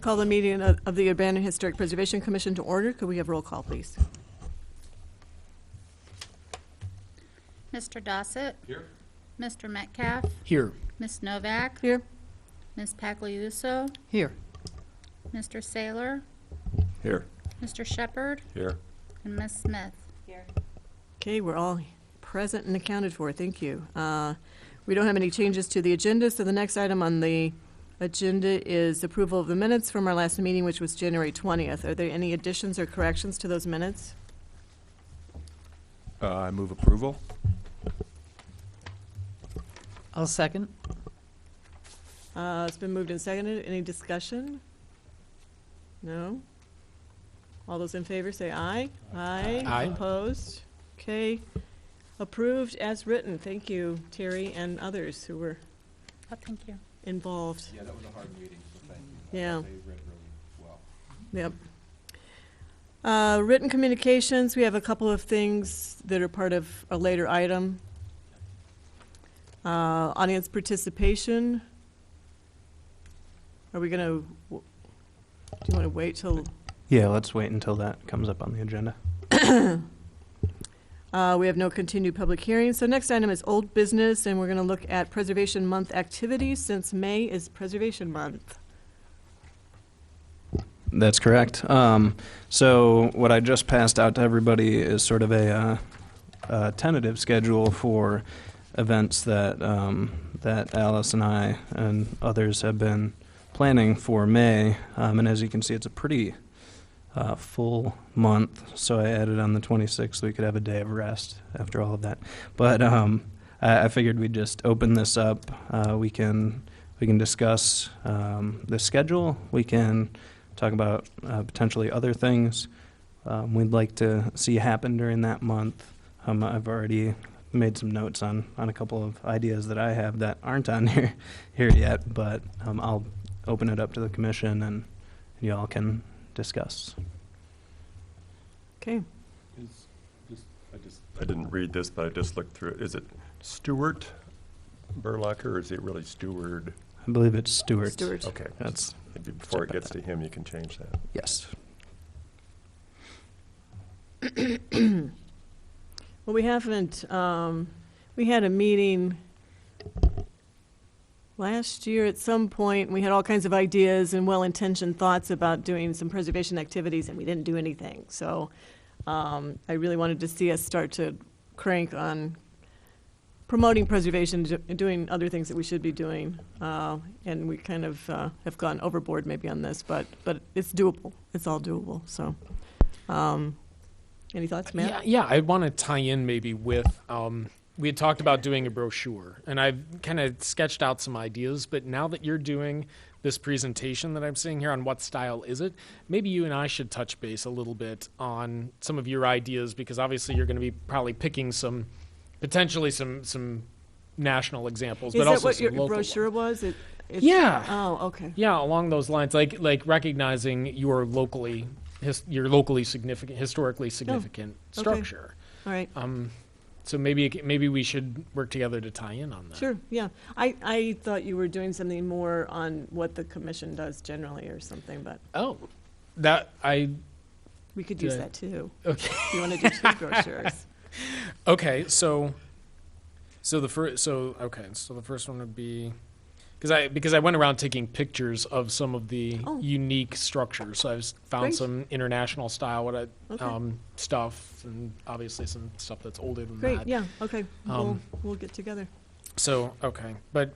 call the meeting of the Abandoned Historic Preservation Commission to order. Could we have roll call, please? Mr. Dossett? Here. Mr. Metcalf? Here. Ms. Novak? Here. Ms. Pagliuso? Here. Mr. Saylor? Here. Mr. Shepherd? Here. And Ms. Smith? Here. Okay, we're all present and accounted for. Thank you. We don't have any changes to the agenda, so the next item on the agenda is approval of the minutes from our last meeting, which was January 20th. Are there any additions or corrections to those minutes? I move approval. I'll second. It's been moved and seconded. Any discussion? No? All those in favor say aye. Aye. Aye. Opposed? Okay. Approved as written. Thank you, Terry, and others who were Oh, thank you. involved. Yeah, that was a hard meeting, so thank you. Yeah. They read really well. Yep. Written communications, we have a couple of things that are part of a later item. Audience participation. Are we going to, do you want to wait till? Yeah, let's wait until that comes up on the agenda. We have no continued public hearings. So next item is old business, and we're going to look at Preservation Month activities since May is Preservation Month. That's correct. So what I just passed out to everybody is sort of a tentative schedule for events that that Alice and I and others have been planning for May. And as you can see, it's a pretty full month. So I added on the 26th so we could have a day of rest after all of that. But I figured we'd just open this up. We can discuss the schedule. We can talk about potentially other things we'd like to see happen during that month. I've already made some notes on a couple of ideas that I have that aren't on here yet, but I'll open it up to the commission and you all can discuss. Okay. I didn't read this, but I just looked through it. Is it Stuart Burlacher, or is it really Steward? I believe it's Stewart. Stewart. Okay. That's Maybe before it gets to him, you can change that. yes. Well, we haven't, we had a meeting last year at some point. We had all kinds of ideas and well-intentioned thoughts about doing some preservation activities, and we didn't do anything. So I really wanted to see us start to crank on promoting preservation and doing other things that we should be doing. And we kind of have gone overboard maybe on this, but it's doable. It's all doable. So any thoughts, Matt? Yeah, I want to tie in maybe with, we had talked about doing a brochure, and I've kind of sketched out some ideas, but now that you're doing this presentation that I'm seeing here on what style is it, maybe you and I should touch base a little bit on some of your ideas, because obviously you're going to be probably picking potentially some national examples, but also some local Is that what your brochure was? Yeah. Oh, okay. Yeah, along those lines, like recognizing your locally significant, historically significant okay. structure. All right. So maybe we should work together to tie in on that. Sure, yeah. I thought you were doing something more on what the commission does generally or something, but Oh, we could Did use I- that too. okay. If you want to do two brochures. Okay, so the first one would be because I went around taking pictures of some of the Oh. unique structures. So I've found Great. some international style Okay. stuff, and obviously some stuff that's older than Great, that. yeah, okay. Um, We'll get together. So okay, but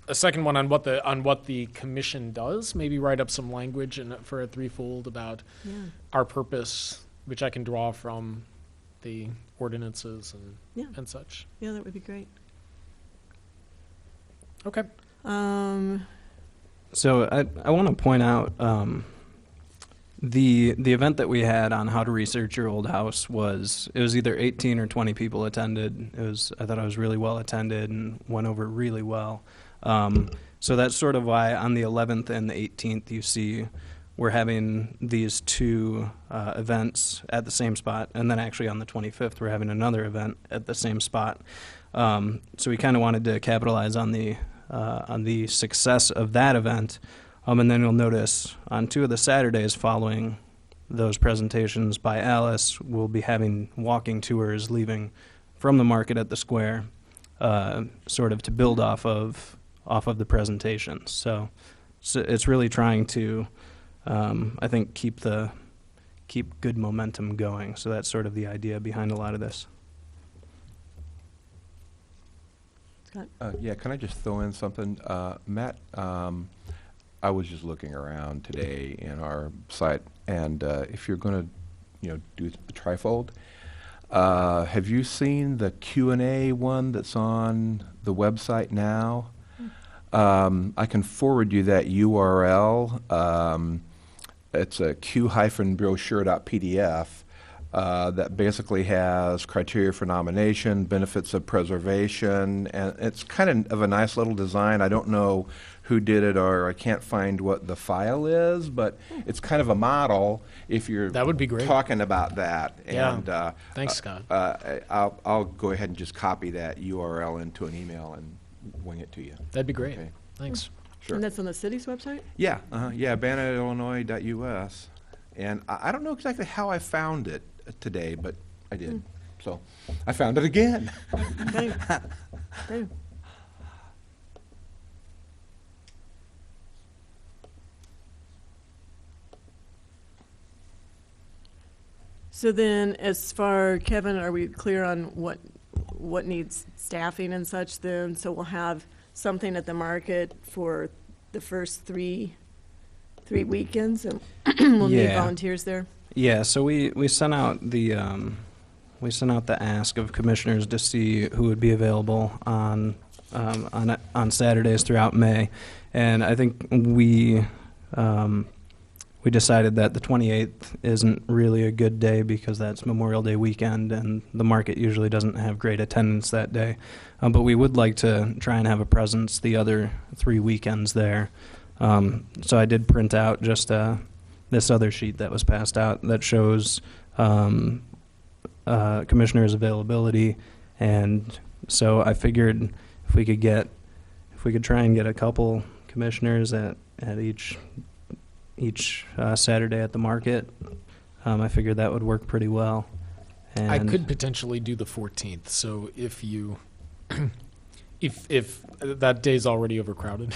a second one on what the commission does. Maybe write up some language for a threefold about Yeah, our purpose, which I can draw from the ordinances yeah, and such. yeah, that would be great. Okay. So I want to point out the event that we had on how to research your old house was either 18 or 20 people attended. I thought it was really well attended and went over really well. So that's sort of why on the 11th and the 18th you see we're having these two events at the same spot, and then actually on the 25th we're having another event at the same spot. So we kind of wanted to capitalize on the success of that event, And then you'll notice on 2 of the Saturdays following those presentations by Alice, we'll be having walking tours leaving from the market at the square, sort of to build off of the presentations. So it's really trying to, I think, keep good momentum going. So that's sort of the idea behind a lot of this. Scott? Yeah, can I just throw in something? Matt, I was just looking around today in our site, and if you're going to, do the trifold, have you seen the Q&A one that's on the website now? I can forward you that URL. It's a q-brochure.pdf that basically has criteria for nomination, benefits of preservation, and it's kind of a nice little design. I don't know who did it, or I can't find what the file is, but it's kind of a model if you're That would be great. talking about that. Yeah. And Thanks, Scott. I'll go ahead and just copy that URL into an email and wing it to you. That'd be great. Okay. Thanks. Sure. And that's on the city's website? Yeah, bannockillinois.us. And I don't know exactly how I found it today, but I did. So I found it again. Okay. Okay. So then, as far, Kevin, are we clear on what needs staffing and such then? So we'll have something at the market for the first three weekends, and we'll need Yeah. volunteers there? Yeah, so we sent out the ask of commissioners to see who would be available on Saturdays throughout May, and I think we decided that the 28th isn't really a good day because that's Memorial Day weekend, and the market usually doesn't have great attendance that day. But we would like to try and have a presence the other 3 weekends there. So I did print out just this other sheet that was passed out that shows commissioners' availability, and so I figured if we could try and get a couple commissioners at each Saturday at the market, I figured that would work pretty well. And I could potentially do the 14th. So if you, if that day's already overcrowded,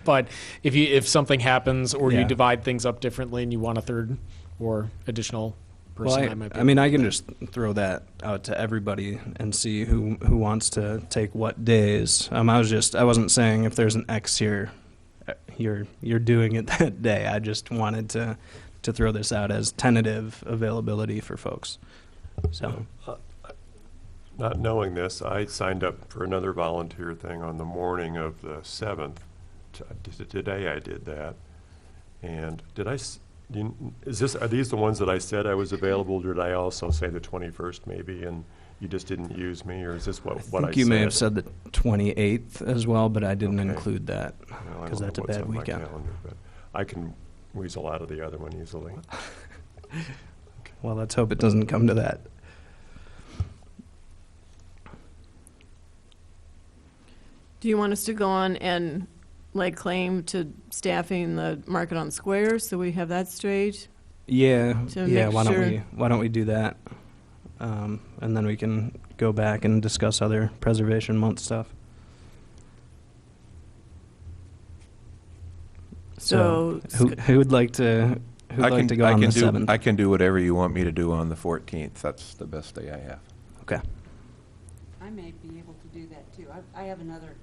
but if something happens or you Yeah. divide things up differently and you want a third or additional person, Well, I might be. I mean, I can just throw that out to everybody and see who wants to take what days. I wasn't saying if there's an X here, you're doing it that day. I just wanted to throw this out as tentative availability for folks. So, Not knowing this, I signed up for another volunteer thing on the morning of the 7th. Today I did that. And are these the ones that I said I was available, or did I also say the 21st maybe, and you just didn't use me, or is this what I said? I think you may have said the 28th as well, but I didn't Okay. include that Well, I because don't that's a know what's bad on my weekend. calendar, but I can weasel out of the other one easily. Well, let's hope it doesn't come to that. Do you want us to go on and lay claim to staffing the market on the square, so we have that straight? Yeah, To yeah. make Why sure- don't we do that, and then we can go back and discuss other Preservation Month stuff. So, who would like to go on the 7th? I can do whatever you want me to do on the 14th. That's the best day I have. Okay. I may be able to do that too. I have another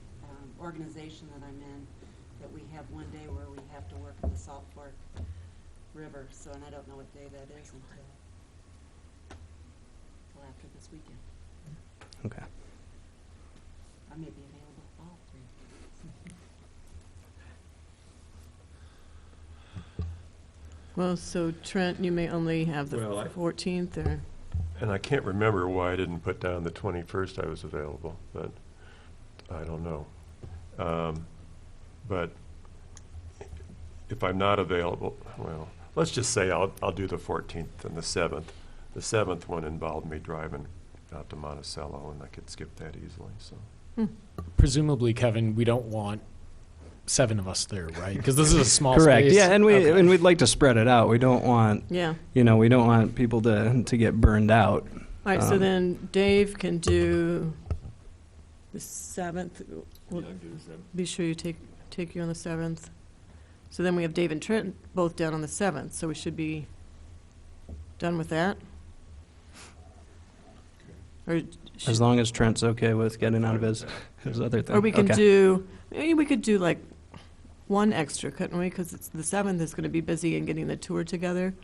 organization that I'm in that we have one day where we have to work in the Salt Fork River, so, and I don't know what day that is until after this weekend. Okay. I may be available all 3. well, so Trent, you may only have the Well, 14th, or? And I can't remember why I didn't put down the 21st I was available, but I don't know. But if I'm not available, well, let's just say I'll do the 14th and the 7th. The 7th one involved me driving out to Monticello, and I could skip that easily, so. Presumably, Kevin, we don't want 7 of us there, right? Because this is a small Correct. space. Yeah, and Okay. we'd like to spread it out. We don't want, Yeah. we don't want people to get burned out. All right, so Um, then Dave can do the 7th. We'll be sure you take you on the 7th. So then we have Dave and Trent both down on the 7th, so we should be done with that? Or As long as Trent's okay with getting out of his other thing. Or we can Okay. do, maybe we could do like one extra, couldn't we? Because it's the 7th is going to be busy in getting the tour together.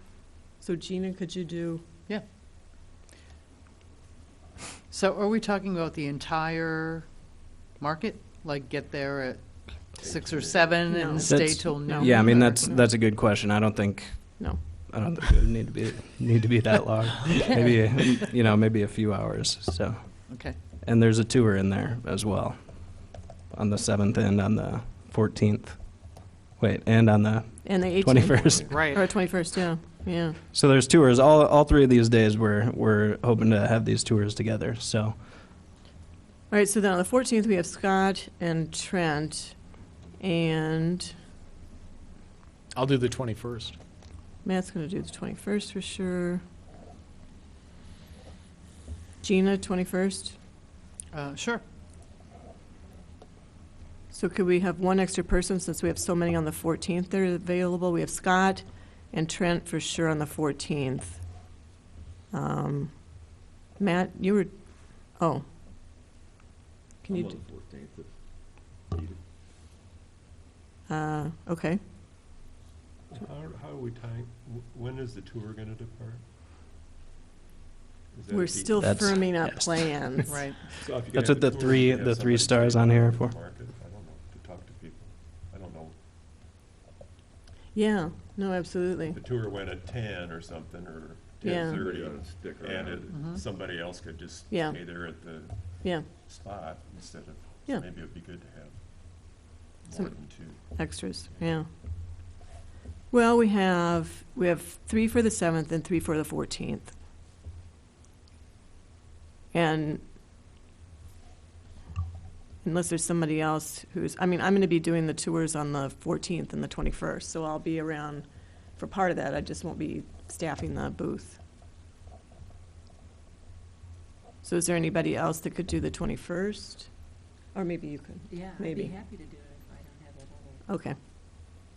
So Gina, could you do, Yeah. So are we talking about the entire market? Like get there at 6 or 7 No. and stay That's- till No. noon? Yeah, I mean, or- that's a good question. I don't think no? it would need to be that long. Maybe a few hours. So, Okay. and there's a tour in there as well, on the 7th and on the 14th. Wait, and on the And the 18th? 21st. Right. Or 21st, yeah, yeah. So there's tours. All 3 of these days we're hoping to have these tours together. So All right, so then on the 14th, we have Scott and Trent, and I'll do the 21st. Matt's going to do the 21st for sure. Gina, 21st? Sure. So could we have one extra person since we have so many on the 14th that are available? We have Scott and Trent for sure on the 14th. Matt, you were, oh. Can you do? Okay. How are we tying, when is the tour gonna depart? Is that We're at the- still That's- firming up yes. plans. Right. So if you're That's gonna what have the tour, three- you have the three somebody stars on here to for. market? I don't know, to talk to people. I don't know. Yeah, no, absolutely. The tour went at 10 or something, or Yeah. 10:30, and Mhm. somebody else could just Yeah. stay there at the Yeah, spot instead of, Yeah. maybe it'd be good to have Some- more than 2. extras, yeah. Well, we have 3 for the 7th and 3 for the 14th. And unless there's somebody else I'm going to be doing the tours on the 14th and the 21st, so I'll be around for part of that. I just won't be staffing the booth. So is there anybody else that could do the 21st? Or maybe you could? Yeah, I'd Maybe. be happy to do it if I don't have that other. Okay.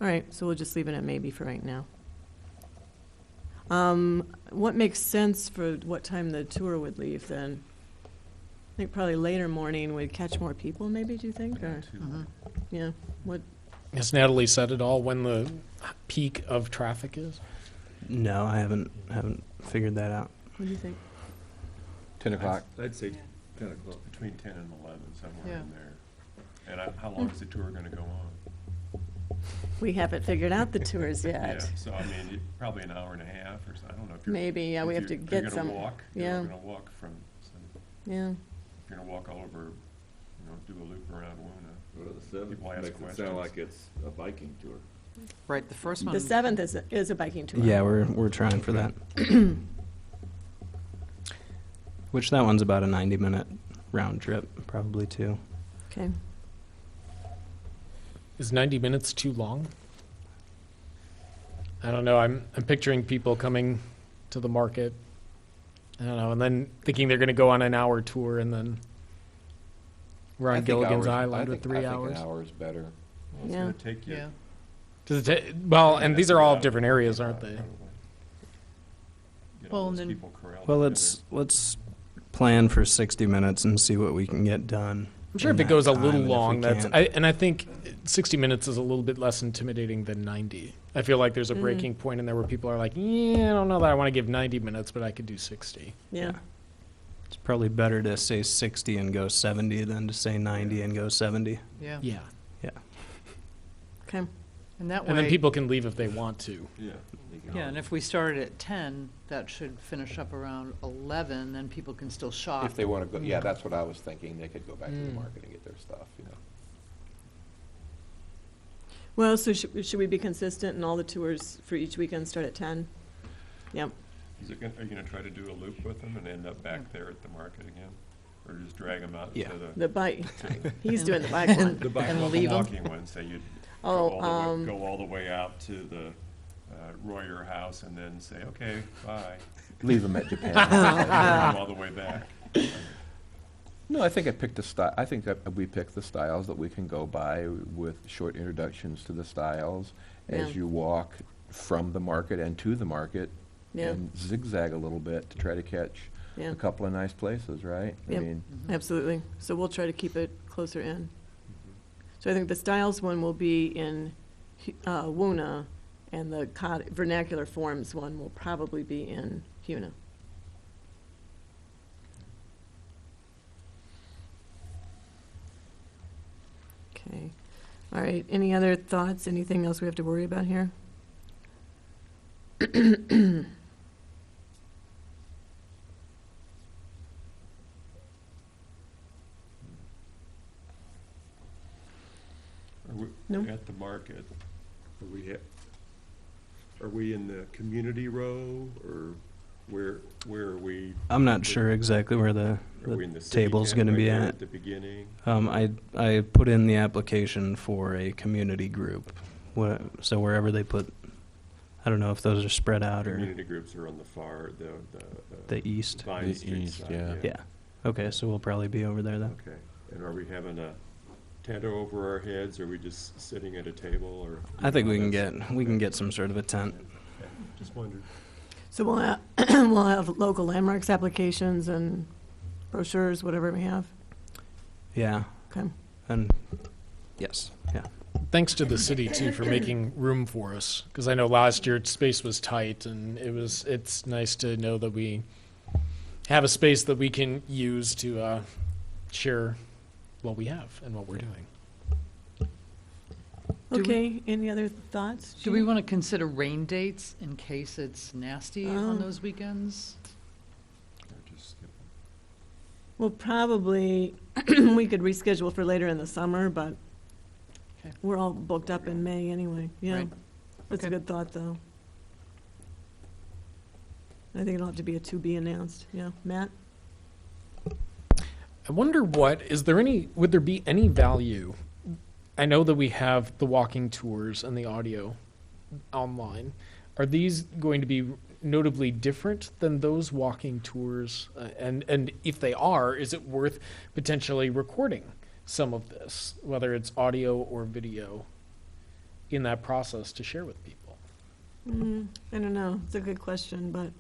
All right, so we'll just leave it at maybe for right now. What makes sense for what time the tour would leave then? I think probably later morning would catch more people, maybe, do you think? Or, Mhm. yeah, what, Has Natalie said at all when the peak of traffic is? no, I haven't figured that out. what do you think? 10 o'clock. I'd say Yeah. 10 o'clock, between 10 and 11, somewhere Yeah. in there. And how long is the tour gonna go on? We haven't figured out the tours Yeah, yet. so I mean, probably an hour and a half or so, I don't know if you're. Maybe, yeah, we if have to you're get gonna some, walk, yeah. You're gonna walk from, yeah. if you're gonna walk all over, do a loop around Luna. Well, the 7th People ask makes it questions. sound like it's a biking tour. Right, the first one. The 7th is a biking tour. Yeah, we're trying for that. Which that one's about a 90-minute round trip, probably too. Okay. Is 90 minutes too long? I don't know. I'm picturing people coming to the market. I don't know, and then thinking they're going to go on an hour tour, and then we're I on think Gilligan's hours- Island I with think- 3 I hours. think an hour is better. Well, it's Yeah. gonna take you. Yeah. Does it well, and these are all different areas, aren't they? Well, Well, and then- people corralled Well, together. let's plan for 60 minutes and see what we can get done. I'm sure in if it that goes a time, little and if we long, can't- and I think 60 minutes is a little bit less intimidating than 90. I feel like there's a breaking point in there where people are like, yeah, I don't know that I want to give 90 minutes, but I could do 60. Yeah. It's probably better to say 60 and go 70 than to say 90 and go 70. Yeah. Yeah. Okay. And that way. And then people can leave if they want to. Yeah. Yeah, and if we started at 10, that should finish up around 11, then people can still shop. If they want to go, yeah, that's what I was thinking. They could go back to the Mm. market and get their stuff, Well, so should we be consistent and all the tours for each weekend start at 10? Yep. Are you gonna try to do a loop with them and end up back there at the market again? Or just drag them out Yeah. to The bike, he's doing the bike one. the bike, And well, the leave 'em. walking one, say you'd Oh, Go all the way out to the Royer House and then say, okay, bye. Leave them at Japan. Come all the way back. No, I think I picked the style. I think that we picked the styles that we can go by with short introductions to the styles as Yeah. you walk from the market and to the market, Yeah. and zigzag a little bit to try to catch Yeah. a couple of nice places, right? I Yep. mean, Absolutely. So we'll try to keep it closer in. So I think the styles one will be in Woona, and the vernacular forms one will probably be in Huna. Okay. All right. Any other thoughts? Anything else we have to worry about here? Are we No. at the market? Are we in the community row, or where are we? I'm not sure exactly where the Are we in the city table's tent going to right be there at. the beginning? I put in the application for a community group, so wherever they put, I don't know if those are spread out or Community groups are on the far, the east. Vine The Street east, side, yeah. Yeah. Okay, so we'll probably be over there then. Okay, and are we having a tent over our heads, or are we just sitting at a table, or? I think we can that's- get some sort of a tent. Okay, just wondered. So we'll have, we'll have local landmarks applications and brochures, whatever we have. Yeah, Okay. and yes, yeah. Thanks to the city too for making room for us, because I know last year space was tight, and it's nice to know that we have a space that we can use to share what we have and what we're doing. Do we- Okay, any other thoughts? Do we Jean? want to consider rain dates in case it's nasty on Oh. those weekends? Or just skip it? Well, probably, we could reschedule for later in the summer, but Okay. we're all booked up in May anyway. Yeah, Right. that's a Okay. good thought, though. I think it'll have to be a to be announced. Yeah, Matt? I wonder would there be any value? I know that we have the walking tours and the audio online. Are these going to be notably different than those walking tours? And if they are, is it worth potentially recording some of this, whether it's audio or video, in that process to share with people? I don't know. It's a good question, but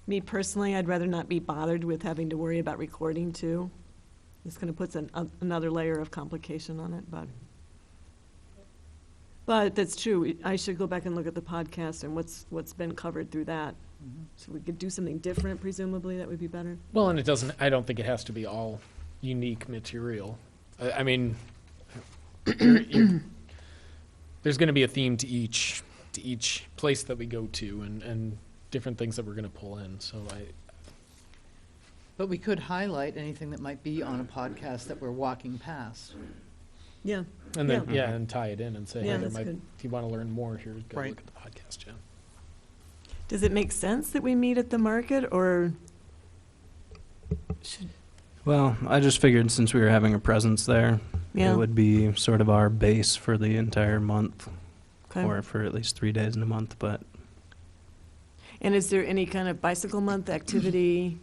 me personally, I'd rather not be bothered with having to worry about recording too. It's going to put another layer of complication on it, but that's true. I should go back and look at the podcast and what's been covered through that. So we could do something different, presumably, that would be better. Well, and I don't think it has to be all unique material. I mean, there's going to be a theme to each place that we go to, and different things that we're going to pull in. So But we could highlight anything that might be on a podcast that we're walking past. Yeah, and then and tie it in and say, Yeah, hey, there that's might, good. if you want to learn more, here, go Right. look at the podcast, Jen. does it make sense that we meet at the market, or should, Well, I just figured since we were having a presence there, yeah, it would be sort of our base for the entire month, okay. or for at least 3 days in a month. But And is there any kind of bicycle month activity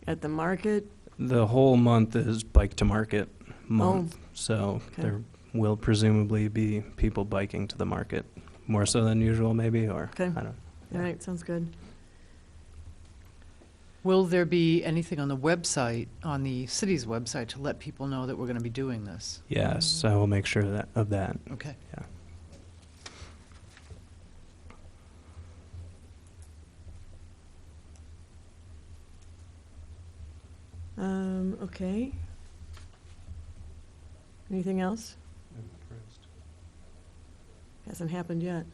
at the market? the whole month is bike to market month, so Okay. there will presumably be people biking to the market more so than usual, maybe, or Okay. I don't. All right, sounds good. Will there be anything on the website, on the city's website, to let people know that we're going to be doing this? Yes, I will make sure of that. Okay. Yeah. Okay. Anything else? I'm impressed. Hasn't happened yet.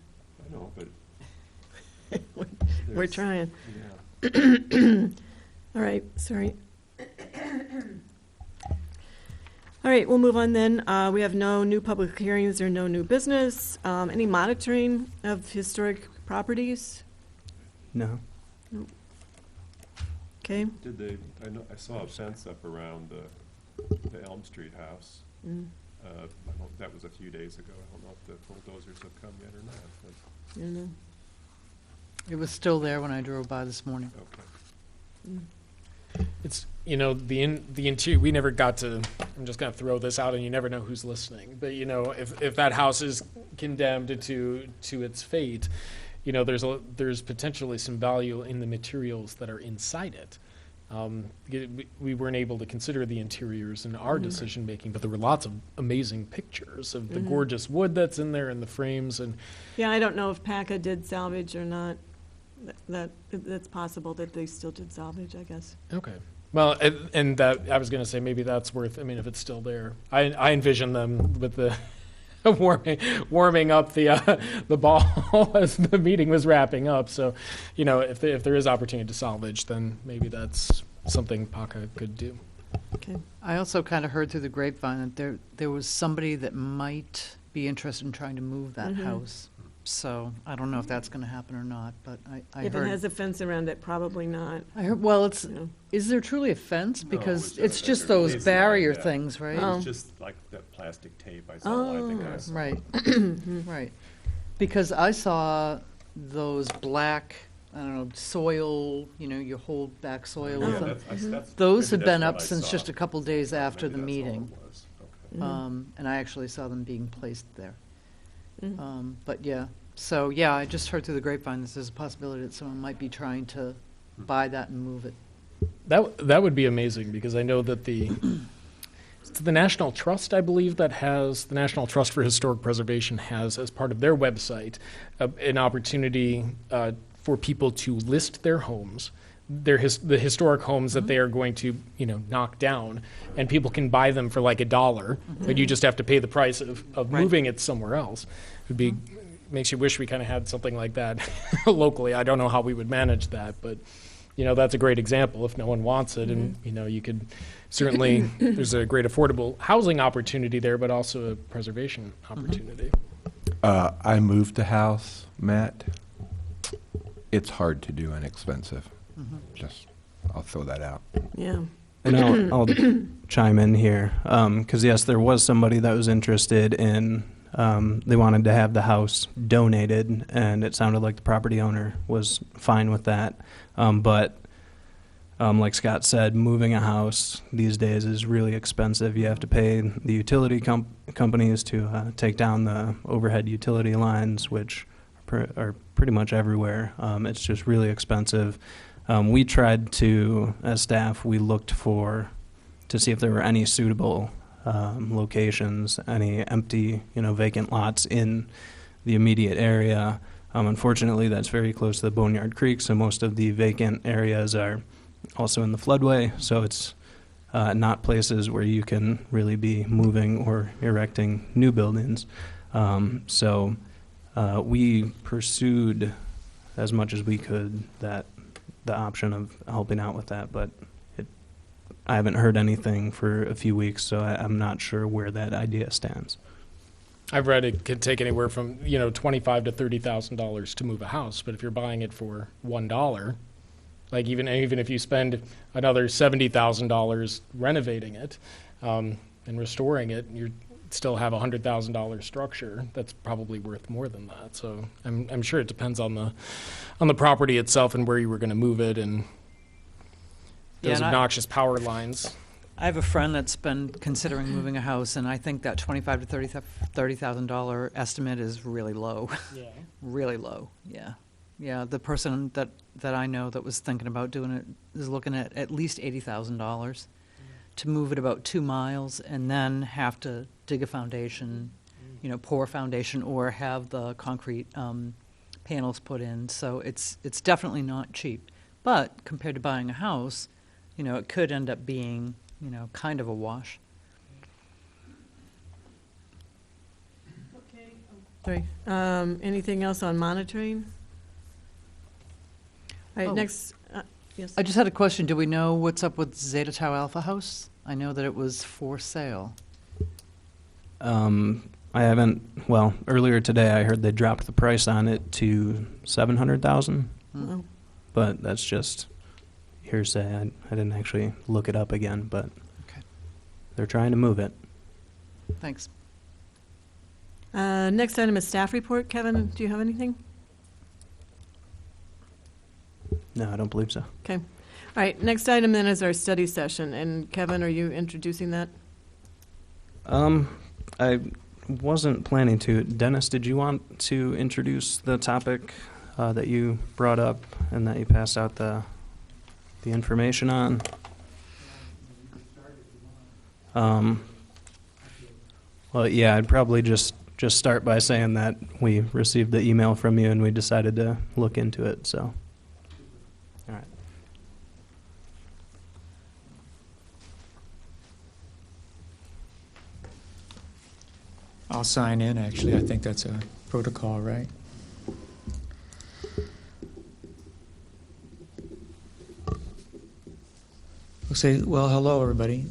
I know, but. We're there's- trying. Yeah. All right, sorry. All right, we'll move on then. We have no new public hearings or no new business. Any monitoring of historic properties? No. Okay. Did they, I saw a fence up around the Elm Street house. Mm. That was a few days ago. I don't know if the bulldozers have come yet or not, but, You know? It was still there when I drove by this morning. okay. It's, the interior, we never got to, I'm just going to throw this out and you never know who's listening. But, if that house is condemned to its fate, there's potentially some value in the materials that are inside it. We weren't able to consider the interiors in our decision making, but there were lots of amazing pictures of the gorgeous wood that's in there and the frames and Yeah, I don't know if PACA did salvage or not. That's possible that they still did salvage, I guess. okay. Well, and that I was going to say maybe that's worth. I mean, if it's still there, I envision them with the warming up the ball as the meeting was wrapping up. So, if there is opportunity to salvage, then maybe that's something PACA could do. Okay. I also kind of heard through the grapevine that there was somebody that might be interested in trying to move that house. So I don't know if that's going to happen or not, but I If heard. it has a fence around it, probably not. I heard. Well, it's. you know. Is there truly a fence? No, Because it's it's just a those lazy barrier like that. things, right? It Oh. was just like that plastic tape I saw, I think I saw. Right, right. Because I saw those black, I don't know, soil, you hold back soil with Yeah, them. that's. Those maybe have been that's up what I since saw. just a couple days after the Maybe that's all meeting. it was. Okay. And I actually saw them being placed there. Mhm. But yeah, so yeah, I just heard through the grapevine that there's a possibility that someone might be trying to buy that and move it. That would be amazing because I know that it's the National Trust, I believe, the National Trust for Historic Preservation has as part of their website an opportunity for people to list their homes, the historic homes that they are going to knock down, and people can buy them for like $1, but you just have to pay the price of Right. moving it somewhere else. It'd be makes you wish we kind of had something like that locally. I don't know how we would manage that, but that's a great example if no one wants it. And, you could certainly, there's a great affordable housing opportunity there, but also a preservation opportunity. I moved the house, Matt. It's hard to do inexpensive. I'll throw that out. Yeah. And I'll chime in here, because yes, there was somebody that was interested in, they wanted to have the house donated, and it sounded like the property owner was fine with that. But like Scott said, moving a house these days is really expensive. You have to pay the utility companies to take down the overhead utility lines, which are pretty much everywhere. It's just really expensive. We tried to, as staff, we looked to see if there were any suitable locations, any empty, vacant lots in the immediate area. Unfortunately, that's very close to the Boneyard Creek, so most of the vacant areas are also in the floodway, so it's not places where you can really be moving or erecting new buildings. So we pursued as much as we could the option of helping out with that, but I haven't heard anything for a few weeks, so I'm not sure where that idea stands. I've read it could take anywhere from $25,000 to $30,000 to move a house, but if you're buying it for $1, like even if you spend another $70,000 renovating it and restoring it, you still have a $100,000 structure that's probably worth more than that. So I'm sure it depends on the property itself and where you were going to move it and Yeah, those and obnoxious power lines. I have a friend that's been considering moving a house, and I think that $25,000 to $30,000 estimate is really low. Yeah. Really low. Yeah, yeah. The person that I know that was thinking about doing it is looking at least $80,000 to move it about 2 miles, and then have to dig a foundation, pour a foundation, or have the concrete panels put in. So it's definitely not cheap. But compared to buying a house, it could end up being kind of a wash. Sorry. Anything else on monitoring? All right, Oh. next, yes. I just had a question. Do we know what's up with Zeta Tau Alpha House? I know that it was for sale. I haven't, earlier today I heard they dropped the price on it to $700,000, Oh, but that's just hearsay. I didn't actually look it up again, but Okay. they're trying to move it. Thanks. Next item is staff report. Kevin, do you have anything? No, I don't believe so. Okay. All right, next item then is our study session, and Kevin, are you introducing that? I wasn't planning to. Dennis, did you want to introduce the topic that you brought up and that you passed out the information on? Well, yeah, I'd probably just start by saying that we received the email from you and we decided to look into it, so. All right. I'll sign in, actually. I think that's a protocol, right? We'll say, well, hello, everybody.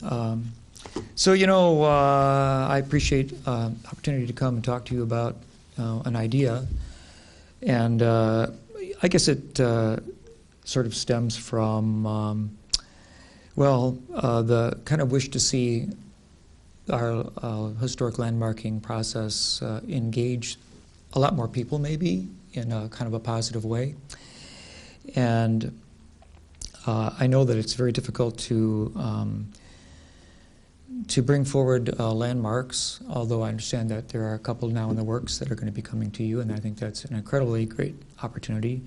So, I appreciate opportunity to come and talk to you about an idea. And I guess it sort of stems from, the kind of wish to see our historic landmarking process engage a lot more people, maybe, in a kind of a positive way. And I know that it's very difficult to bring forward landmarks, although I understand that there are a couple now in the works that are going to be coming to you, and I think that's an incredibly great opportunity.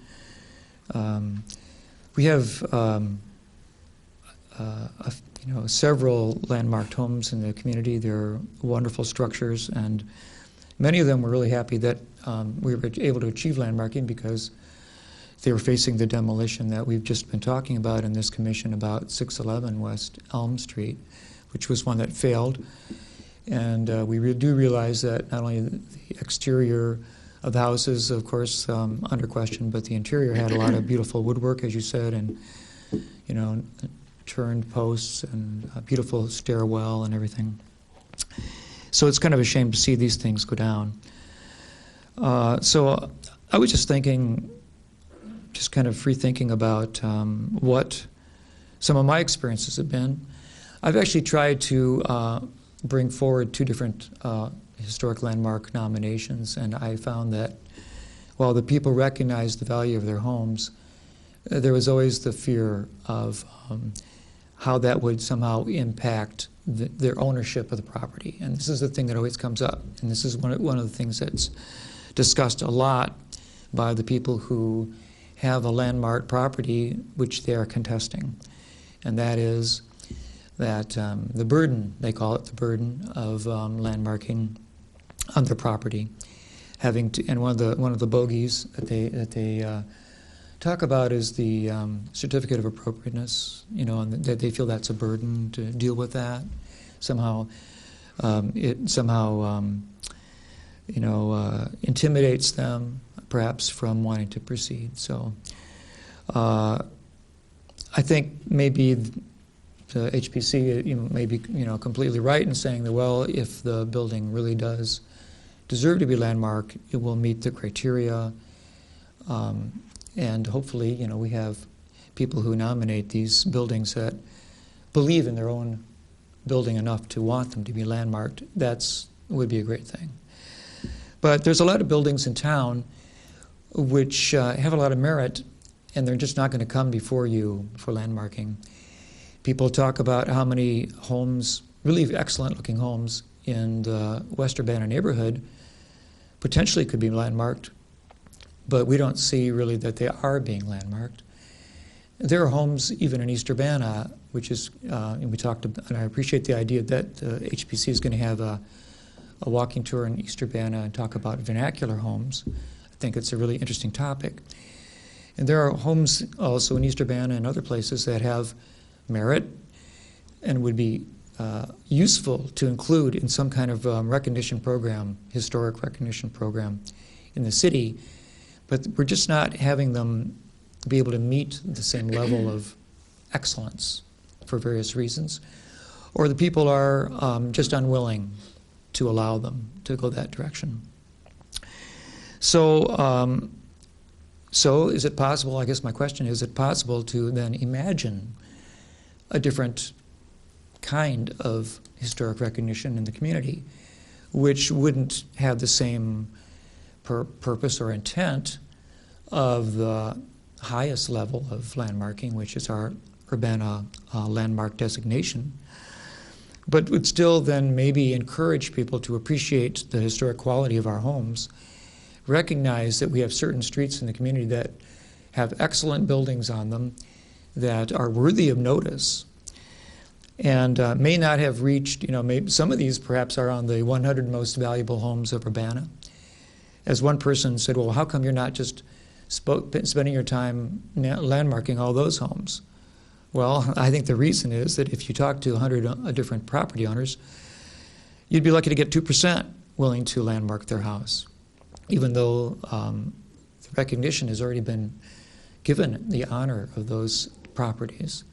We have several landmarked homes in the community. They're wonderful structures, and many of them were really happy that we were able to achieve landmarking because they were facing the demolition that we've just been talking about in this commission about 611 West Elm Street, which was one that failed. And we do realize that not only the exterior of the houses, of course, under question, but the interior had a lot of beautiful woodwork, as you said, and turned posts and a beautiful stairwell and everything. So it's kind of a shame to see these things go down. So I was just thinking, just kind of free thinking about what some of my experiences have been. I've actually tried to bring forward two different historic landmark nominations, and I found that while the people recognized the value of their homes, there was always the fear of how that would somehow impact their ownership of the property. And this is the thing that always comes up, and this is one of the things that's discussed a lot by the people who have a landmark property which they are contesting, and that is that the burden, they call it the burden of landmarking on their property, having to, and one of the bogeys that they talk about is the certificate of appropriateness, and that they feel that's a burden to deal with that. Somehow, it somehow intimidates them, perhaps, from wanting to proceed. So, I think maybe the HPC may be completely right in saying that, well, if the building really does deserve to be landmarked, it will meet the criteria. And hopefully, we have people who nominate these buildings that believe in their own building enough to want them to be landmarked. Would be a great thing. But there's a lot of buildings in town which have a lot of merit, and they're just not going to come before you for landmarking. People talk about how many homes, really excellent-looking homes in the West Urbana neighborhood potentially could be landmarked, but we don't see really that they are being landmarked. There are homes even in East Urbana, which is, and we talked about, and I appreciate the idea that HPC is going to have a walking tour in East Urbana and talk about vernacular homes. I think it's a really interesting topic. And there are homes also in East Urbana and other places that have merit and would be useful to include in some kind of recognition program, historic recognition program in the city, but we're just not having them be able to meet the same level of excellence for various reasons, or the people are just unwilling to allow them to go that direction. So, so is it possible, I guess my question is it possible to then imagine a different kind of historic recognition in the community? which wouldn't have the same purpose or intent of the highest level of landmarking, which is our Urbana landmark designation, but would still then maybe encourage people to appreciate the historic quality of our homes, recognize that we have certain streets in the community that have excellent buildings on them that are worthy of notice, and may not have reached, maybe some of these perhaps are on the 100 most valuable homes of Urbana. As one person said, well, how come you're not just spending your time landmarking all those homes? Well, I think the reason is that if you talk to 100 different property owners, you'd be lucky to get 2% willing to landmark their house, even though the recognition has already been given, the honor of those properties.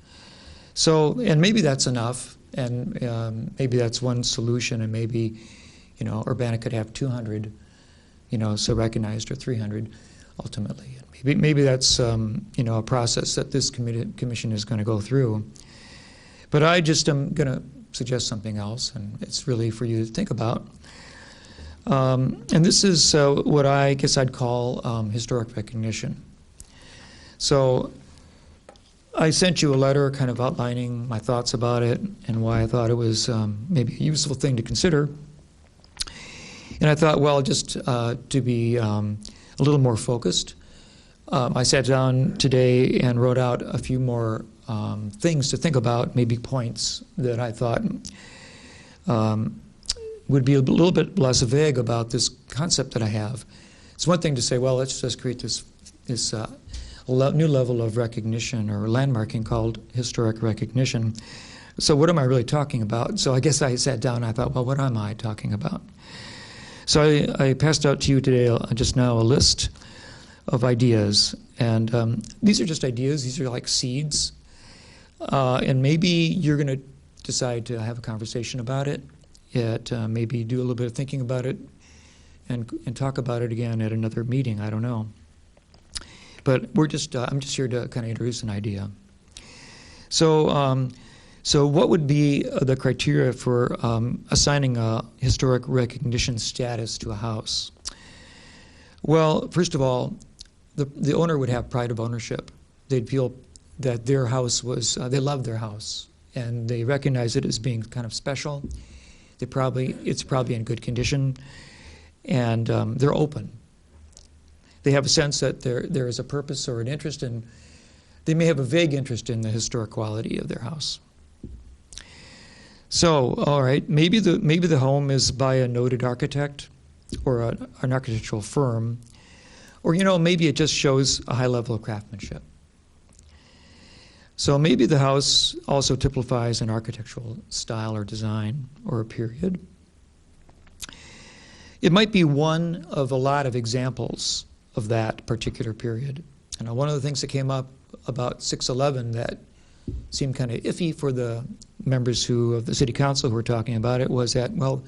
So, and maybe that's enough, and maybe that's one solution, and maybe, Urbana could have 200, so recognized, or 300 ultimately. Maybe that's a process that this commission is going to go through. But I just am going to suggest something else, and it's really for you to think about. And this is what I guess I'd call historic recognition. So I sent you a letter kind of outlining my thoughts about it and why I thought it was maybe a useful thing to consider. And I thought, well, just to be a little more focused, I sat down today and wrote out a few more things to think about, maybe points that I thought would be a little bit less vague about this concept that I have. It's one thing to say, well, let's just create this new level of recognition or landmarking called historic recognition. So what am I really talking about? So I guess I sat down and I thought, well, what am I talking about? So I passed out to you today just now a list of ideas, and these are just ideas. These are like seeds, and maybe you're going to decide to have a conversation about it, maybe do a little bit of thinking about it, and talk about it again at another meeting. I don't know, but I'm just here to kind of introduce an idea. So, so what would be the criteria for assigning a historic recognition status to a house? Well, first of all, the owner would have pride of ownership. They'd feel that their house was, they loved their house, and they recognize it as being kind of special. It's probably in good condition, and they're open. They have a sense that there is a purpose or an interest in, they may have a vague interest in the historic quality of their house. So, all right, maybe the home is by a noted architect or an architectural firm, or maybe it just shows a high level of craftsmanship. So maybe the house also typifies an architectural style or design or a period. It might be one of a lot of examples of that particular period. And one of the things that came up about 611 that seemed kind of iffy for the members of the city council who were talking about it was that, well,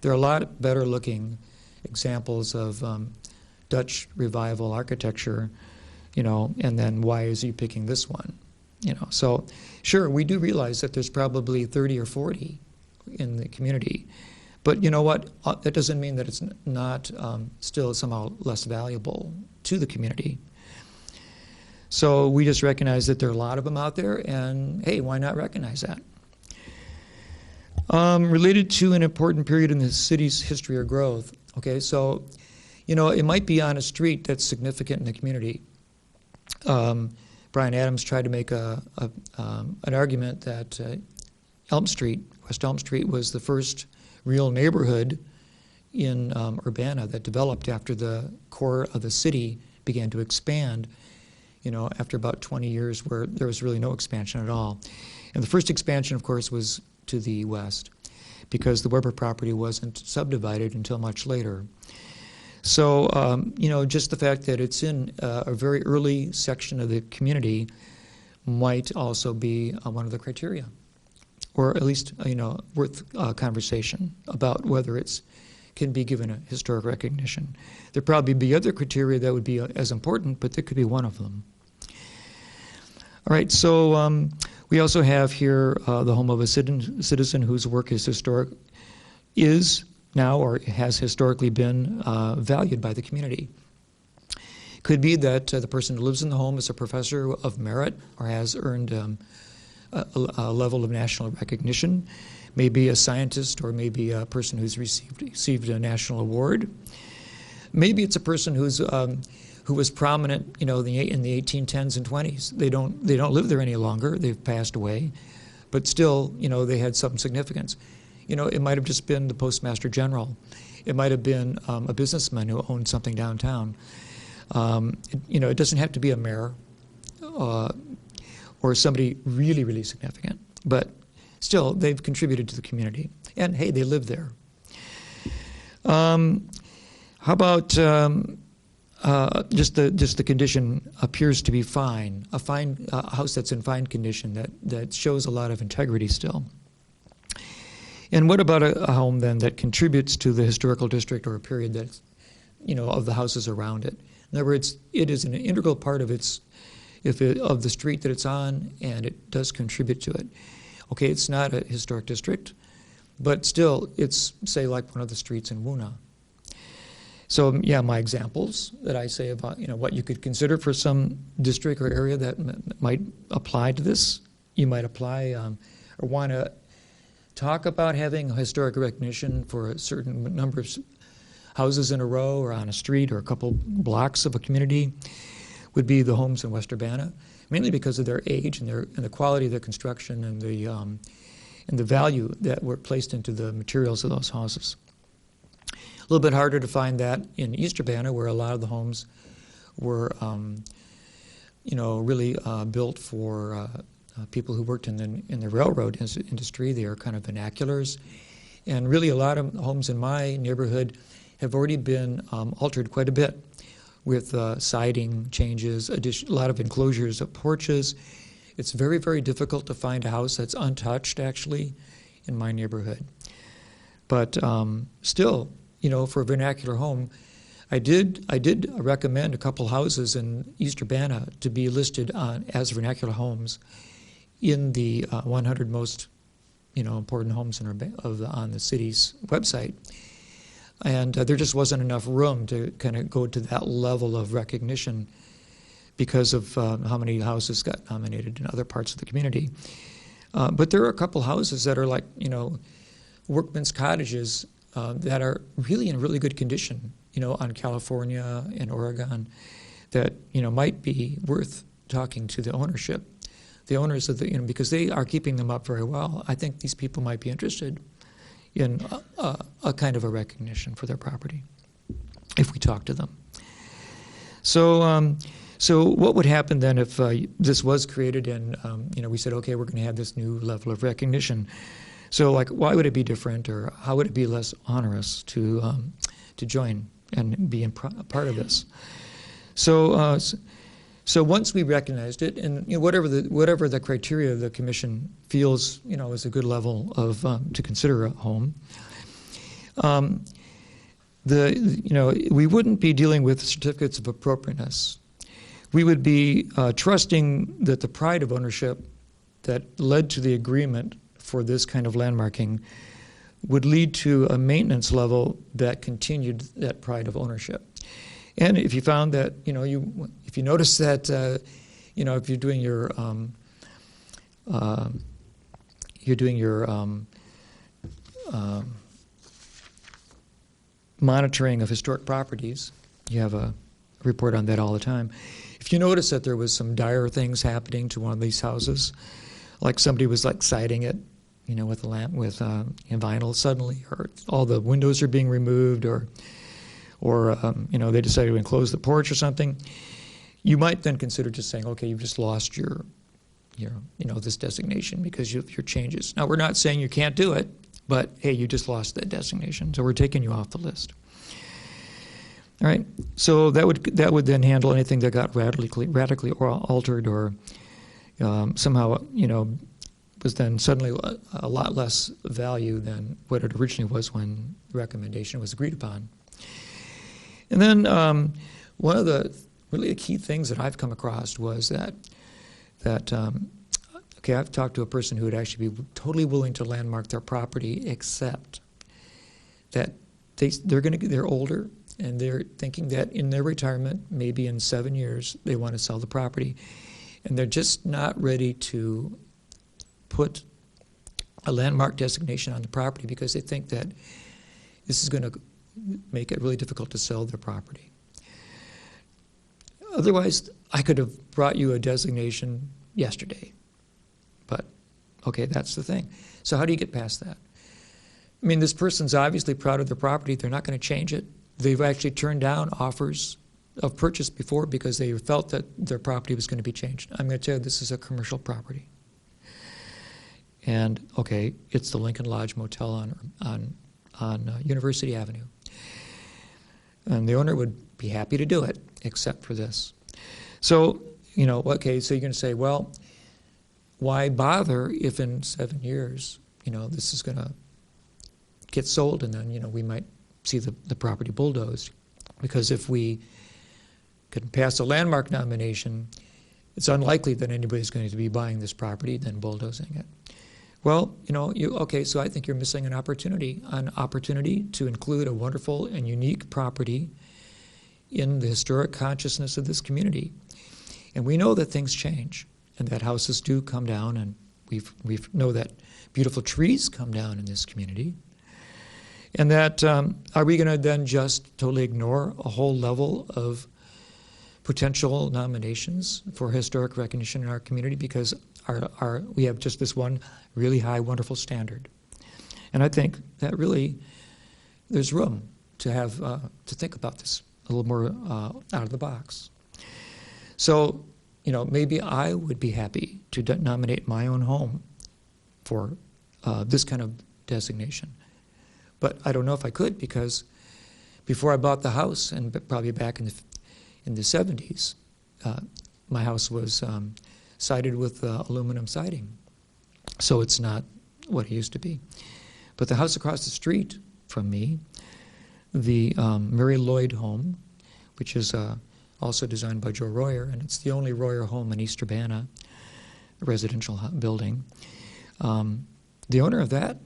there are a lot better looking examples of Dutch revival architecture, and then why is he picking this one? So sure, we do realize that there's probably 30 or 40 in the community, but you know what? That doesn't mean that it's not still somehow less valuable to the community. So we just recognize that there are a lot of them out there, and hey, why not recognize that? Related to an important period in the city's history or growth. Okay, so, it might be on a street that's significant in the community. Brian Adams tried to make an argument that West Elm Street was the first real neighborhood in Urbana that developed after the core of the city began to expand, after about 20 years where there was really no expansion at all. And the first expansion, of course, was to the west because the Weber property wasn't subdivided until much later. So, just the fact that it's in a very early section of the community might also be one of the criteria, or at least, worth conversation about whether it's can be given a historic recognition. There'd probably be other criteria that would be as important, but that could be one of them. All right, so we also have here the home of a citizen whose work is now or has historically been valued by the community. Could be that the person who lives in the home is a professor of merit or has earned a level of national recognition, maybe a scientist or maybe a person who's received a national award. Maybe it's a person who was prominent, in the 1810s and 20s. They don't live there any longer. They've passed away, but still, they had some significance. It might have just been the Postmaster General. It might have been a businessman who owned something downtown. It doesn't have to be a mayor or somebody really, really significant, but still, they've contributed to the community. And hey, they live there. How about just the condition appears to be fine, a house that's in fine condition that shows a lot of integrity still. And what about a home then that contributes to the historical district or a period that's, of the houses around it? In other words, it is an integral part of of the street that it's on, and it does contribute to it. Okay, it's not a historic district, but still, it's, say, like one of the streets in Woona. So, yeah, my examples that I say about, what you could consider for some district or area that might apply to this. You might apply or want to talk about having historic recognition for a certain number of houses in a row or on a street or a couple blocks of a community would be the homes in West Urbana, mainly because of their age and the quality of the construction and the value that were placed into the materials of those houses. A little bit harder to find that in East Urbana, where a lot of the homes were, really built for people who worked in the railroad industry. They are kind of vernaculars, and really a lot of homes in my neighborhood have already been altered quite a bit, with siding changes, a lot of enclosures of porches. It's very, very difficult to find a house that's untouched, actually, in my neighborhood. But still, for a vernacular home, I did recommend a couple houses in East Urbana to be listed as vernacular homes in the 100 most, important homes on the city's website. And there just wasn't enough room to kind of go to that level of recognition because of how many houses got nominated in other parts of the community. But there are a couple houses that are like, workmen's cottages that are really in really good condition, on California and Oregon that, might be worth talking to the ownership. The owners of because they are keeping them up very well. I think these people might be interested in a kind of a recognition for their property if we talk to them. So, so what would happen then if this was created and we said, okay, we're going to have this new level of recognition? So, like, why would it be different, or how would it be less onerous to join and be a part of this? So, so once we recognized it, and whatever the criteria the commission feels is a good level of to consider a home, we wouldn't be dealing with certificates of appropriateness. We would be trusting that the pride of ownership that led to the agreement for this kind of landmarking would lead to a maintenance level that continued that pride of ownership. And if you found that, if you notice that, if you're doing your monitoring of historic properties, you have a report on that all the time. If you notice that there was some dire things happening to one of these houses, like somebody was like siding it, with a lamp with vinyl suddenly, or all the windows are being removed, or they decided to enclose the porch or something, you might then consider just saying, okay, you've just lost your this designation because of your changes. Now, we're not saying you can't do it, but hey, you just lost that designation, so we're taking you off the list. All right, so that would then handle anything that got radically altered or somehow was then suddenly a lot less value than what it originally was when the recommendation was agreed upon. And then one of the really key things that I've come across was that I've talked to a person who would actually be totally willing to landmark their property, except that they're older, and they're thinking that in their retirement, maybe in 7 years, they want to sell the property. And they're just not ready to put a landmark designation on the property because they think that this is going to make it really difficult to sell their property. Otherwise, I could have brought you a designation yesterday. But, okay, that's the thing. So how do you get past that? I mean, this person's obviously proud of their property. They're not going to change it. They've actually turned down offers of purchase before because they felt that their property was going to be changed. I'm going to tell you, this is a commercial property. And, okay, it's the Lincoln Lodge Motel on University Avenue. And the owner would be happy to do it, except for this. So, you know, okay, so you're going to say, well, why bother if in 7 years, you know, this is going to get sold and then, you know, we might see the property bulldozed? Because if we could pass a landmark nomination, it's unlikely that anybody's going to be buying this property, then bulldozing it. Well, you know, okay, so I think you're missing an opportunity to include a wonderful and unique property in the historic consciousness of this community. And we know that things change, and that houses do come down, and we know that beautiful trees come down in this community. And that, are we going to then just totally ignore a whole level of potential nominations for historic recognition in our community because we have just this one really high, wonderful standard? And I think that really there's room to have to think about this a little more out of the box. So, you know, maybe I would be happy to nominate my own home for this kind of designation. But I don't know if I could because before I bought the house, and probably back in the 70s, my house was sided with aluminum siding. So it's not what it used to be. But the house across the street from me, the Mary Lloyd home, which is also designed by Joe Royer, and it's the only Royer home in East Urbana, a residential building. The owner of that,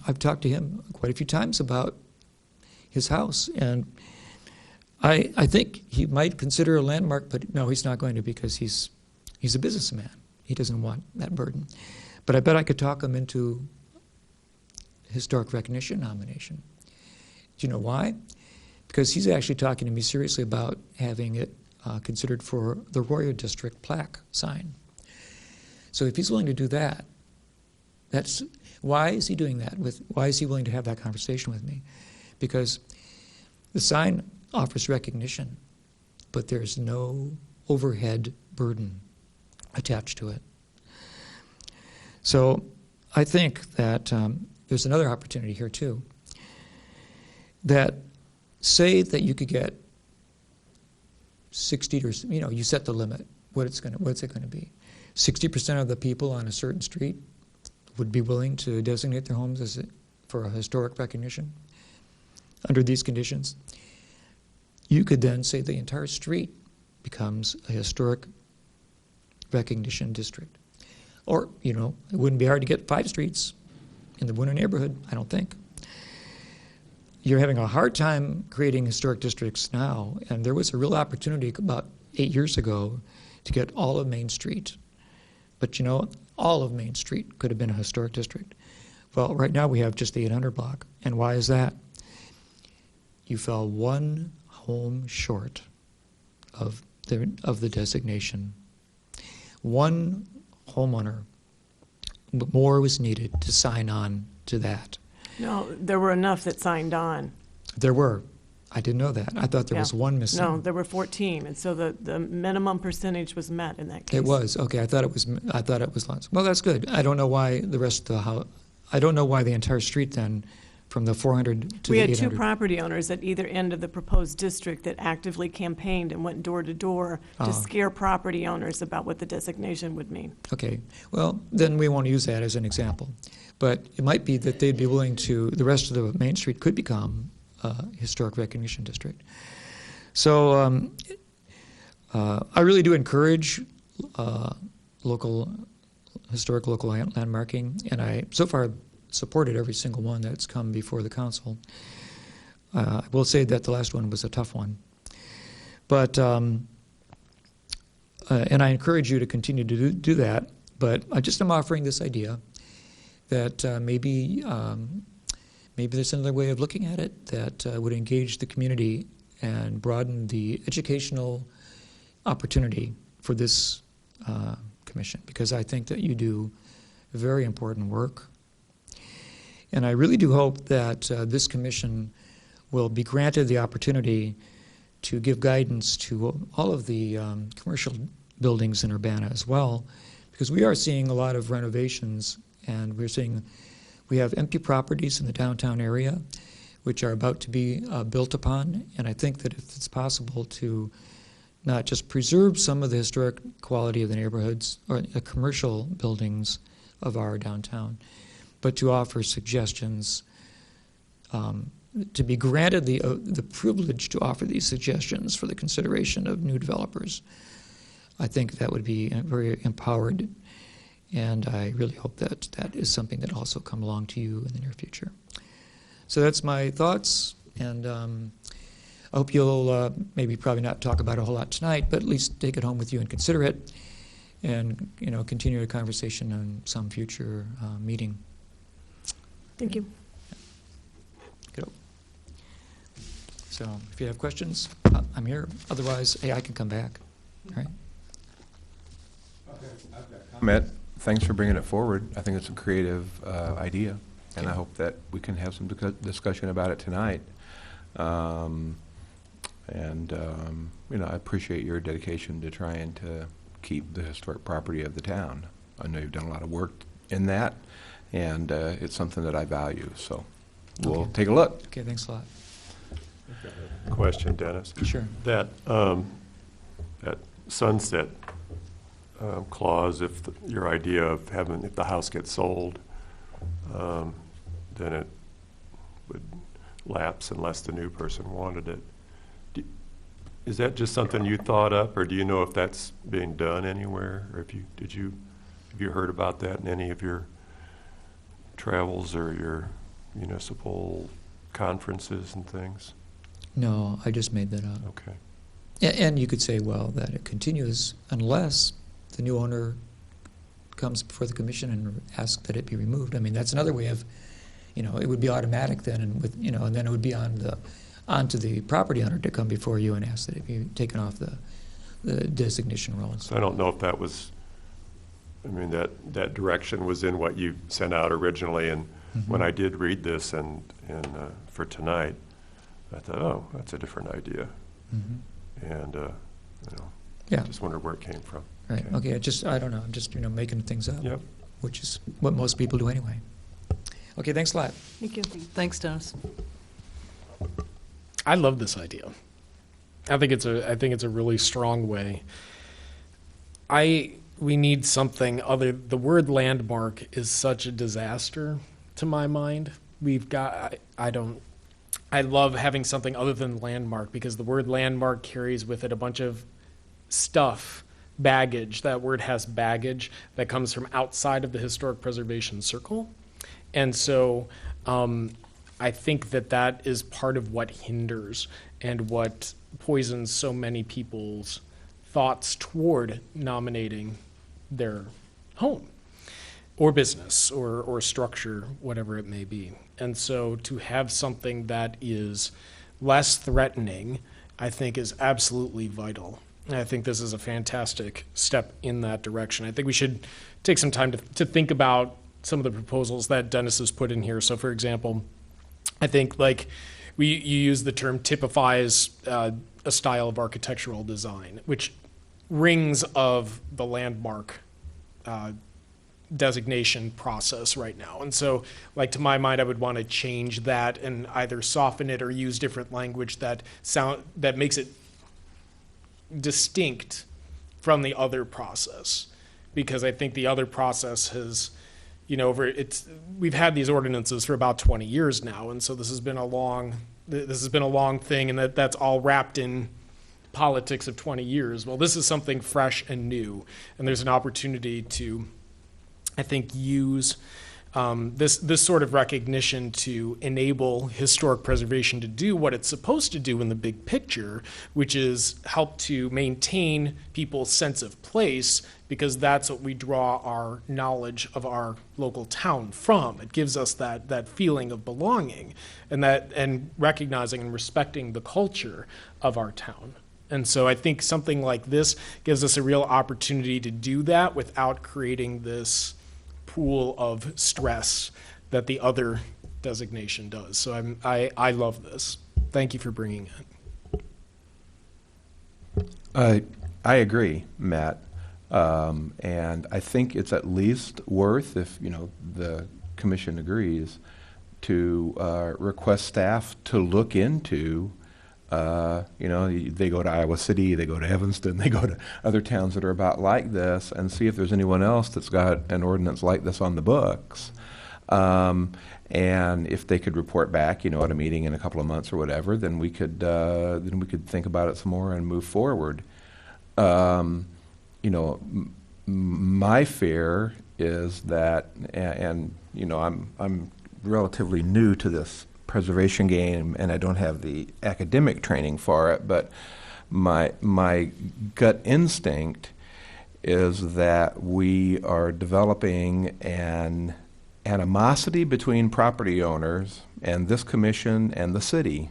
I've talked to him quite a few times about his house, and I think he might consider a landmark, but no, he's not going to because he's a businessman. He doesn't want that burden. But I bet I could talk him into historic recognition nomination. Do you know why? Because he's actually talking to me seriously about having it considered for the Royer District plaque sign. So if he's willing to do that, why is he doing that? Why is he willing to have that conversation with me? Because the sign offers recognition, but there's no overhead burden attached to it. So I think that there's another opportunity here too. That say that you could get 60 or, you know, you set the limit. What's it going to be? 60% of the people on a certain street would be willing to designate their homes for a historic recognition under these conditions. You could then say the entire street becomes a historic recognition district. Or, you know, it wouldn't be hard to get 5 streets in the Winter neighborhood, I don't think. You're having a hard time creating historic districts now, and there was a real opportunity about 8 years ago to get all of Main Street. But, you know, all of Main Street could have been a historic district. Well, right now we have just the 800 block. And why is that? You fell one home short of the designation. One homeowner more was needed to sign on to that. No, there were enough that signed on. There were. I didn't know that. I thought there was one missing. No, there were 14, and so the minimum percentage was met in that case. It was. Okay, I thought it was lots. Well, that's good. I don't know why the rest of the house, I don't know why the entire street then, from the 400 to We the had 800. 2 property owners at either end of the proposed district that actively campaigned and went door to door to scare property owners about what the designation would mean. Okay, well, then we won't use that as an example. But it might be that they'd be willing to, the rest of the Main Street could become a historic recognition district. So I really do encourage historic local landmarking, and I so far supported every single one that's come before the council. I will say that the last one was a tough one. But, and I encourage you to continue to do that, but I just am offering this idea that maybe there's another way of looking at it that would engage the community and broaden the educational opportunity for this commission, because I think that you do very important work. And I really do hope that this commission will be granted the opportunity to give guidance to all of the commercial buildings in Urbana as well, because we are seeing a lot of renovations, and we have empty properties in the downtown area which are about to be built upon, and I think that if it's possible to not just preserve some of the historic quality of the neighborhoods or the commercial buildings of our downtown, but to offer suggestions, to be granted the privilege to offer these suggestions for the consideration of new developers. I think that would be very empowered, and I really hope that that is something that also come along to you in the near future. So that's my thoughts, and I hope you'll maybe probably not talk about it a whole lot tonight, but at least take it home with you and consider it, and continue the conversation on some future meeting. Thank you. Good. So if you have questions, I'm here. Otherwise, hey, I can come back. All right. Matt, thanks for bringing it forward. I think it's a creative idea, and I hope that we can have some discussion about it tonight. I appreciate your dedication to trying to keep the historic property of the town. I know you've done a lot of work in that, and it's something that I value. So we'll Okay. take a look. Okay, thanks a lot. Question, Dennis. Sure. That sunset clause, if your idea of if the house gets sold, then it would lapse unless the new person wanted it. Is that just something you thought up, or do you know if that's being done anywhere? Or have you heard about that in any of your travels or your municipal conferences and things? No, I just made that up. Okay. And you could say, well, that it continues unless the new owner comes before the commission and asks that it be removed. I mean, that's another way of, it would be automatic then, and then it would be onto the property owner to come before you and ask that it be taken off the designation rolls. So I don't know if that was, that direction was in what you sent out originally, and when I did read this and for tonight, I thought, oh, that's a different idea. And, Yeah. just wondered where it came from. Right. Okay. I don't know. I'm just making things up. Yep. Which is what most people do anyway. Okay. Thanks a lot. Thank you. Thanks, Dennis. I love this idea. I think it's a really strong way. We need something other. The word landmark is such a disaster to my mind. I love having something other than landmark, because the word landmark carries with it a bunch of stuff, baggage. That word has baggage that comes from outside of the historic preservation circle. And so I think that is part of what hinders and what poisons so many people's thoughts toward nominating their home or business or structure, whatever it may be. And so to have something that is less threatening, I think, is absolutely vital. And I think this is a fantastic step in that direction. I think we should take some time to think about some of the proposals that Dennis has put in here. So, for example, I think you use the term typifies a style of architectural design, which rings of the landmark designation process right now. And so, to my mind, I would want to change that and either soften it or use different language that makes it distinct from the other process, because I think the other process has, we've had these ordinances for about 20 years now, and so this has been a long thing, and that's all wrapped in politics of 20 years. Well, this is something fresh and new, and there's an opportunity to, I think, use this sort of recognition to enable historic preservation to do what it's supposed to do in the big picture, which is help to maintain people's sense of place, because that's what we draw our knowledge of our local town from. It gives us that feeling of belonging, and recognizing and respecting the culture of our town. And so I think something like this gives us a real opportunity to do that without creating this pool of stress that the other designation does. So I love this. Thank you for bringing it. I agree, Matt. And I think it's at least worth, if the commission agrees, to request staff to look into. They go to Iowa City, they go to Evanston, they go to other towns that are about like this, and see if there's anyone else that's got an ordinance like this on the books. And if they could report back, at a meeting in a couple of months or whatever, then we could think about it some more and move forward. My fear is that, I'm relatively new to this preservation game, and I don't have the academic training for it, but my gut instinct is that we are developing an animosity between property owners and this commission and the city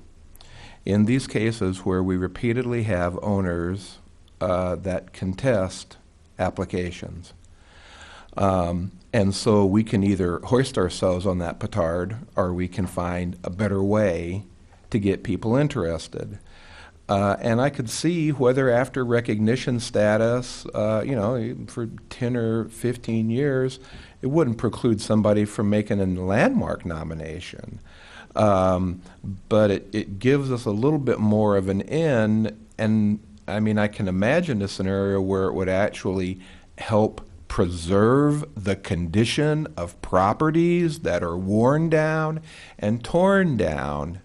in these cases where we repeatedly have owners that contest applications. And so we can either hoist ourselves on that petard, or we can find a better way to get people interested. And I could see whether after recognition status, for 10 or 15 years, it wouldn't preclude somebody from making a landmark nomination. But it gives us a little bit more of an in, and I can imagine a scenario where it would actually help preserve the condition of properties that are worn down and torn down.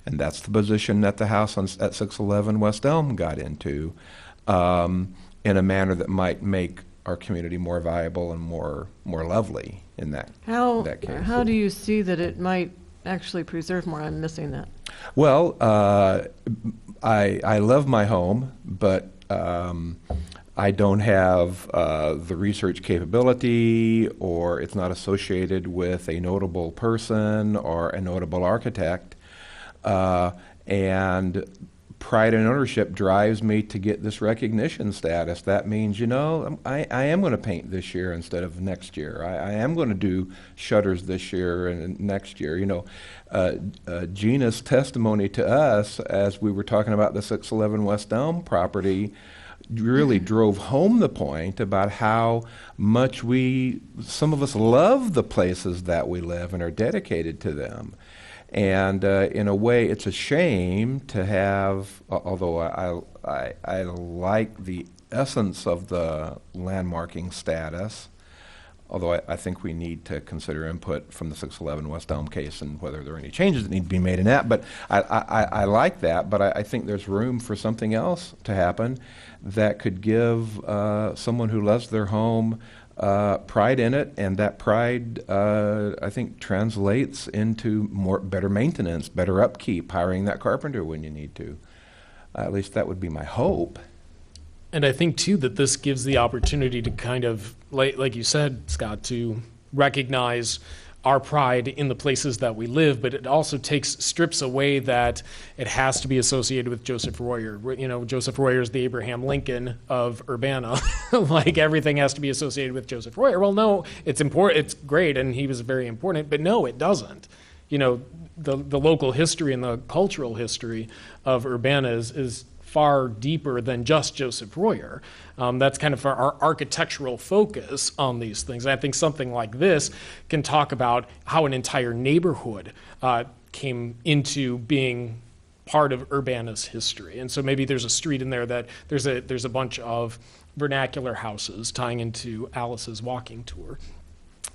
And that's the position that the house at 611 West Elm got into, in a manner that might make our community more viable and more lovely in that case. How do you see that it might actually preserve more? I'm missing that. Well, I love my home, but I don't have the research capability, or it's not associated with a notable person or a notable architect. And pride in ownership drives me to get this recognition status. That means, I am going to paint this year instead of next year. I am going to do shutters this year and next year. Gina's testimony to us as we were talking about the 611 West Elm property really drove home the point about how much some of us love the places that we live and are dedicated to them. And in a way, it's a shame to have, although I like the essence of the landmarking status, although I think we need to consider input from the 611 West Elm case and whether there are any changes that need to be made in that. But I like that, but I think there's room for something else to happen that could give someone who loves their home pride in it, and that pride, I think, translates into better maintenance, better upkeep, hiring that carpenter when you need to. At least that would be my hope. And I think, too, that this gives the opportunity to kind of, like you said, Scott, to recognize our pride in the places that we live, but it also strips away that it has to be associated with Joseph Royer. Joseph Royer is the Abraham Lincoln of Urbana. Like, everything has to be associated with Joseph Royer. Well, no, it's important, it's great, and he was very important, but no, it doesn't. The local history and the cultural history of Urbana is far deeper than just Joseph Royer. That's kind of our architectural focus on these things. And I think something like this can talk about how an entire neighborhood came into being part of Urbana's history. And so maybe there's a street in there that there's a bunch of vernacular houses tying into Alice's walking tour.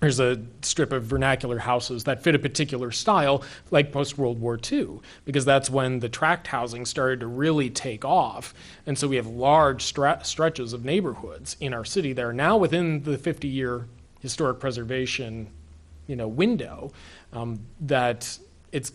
There's a strip of vernacular houses that fit a particular style, like post-World War II, because that's when the tract housing started to really take off. And so we have large stretches of neighborhoods in our city that are now within the 50-year historic preservation window, that it's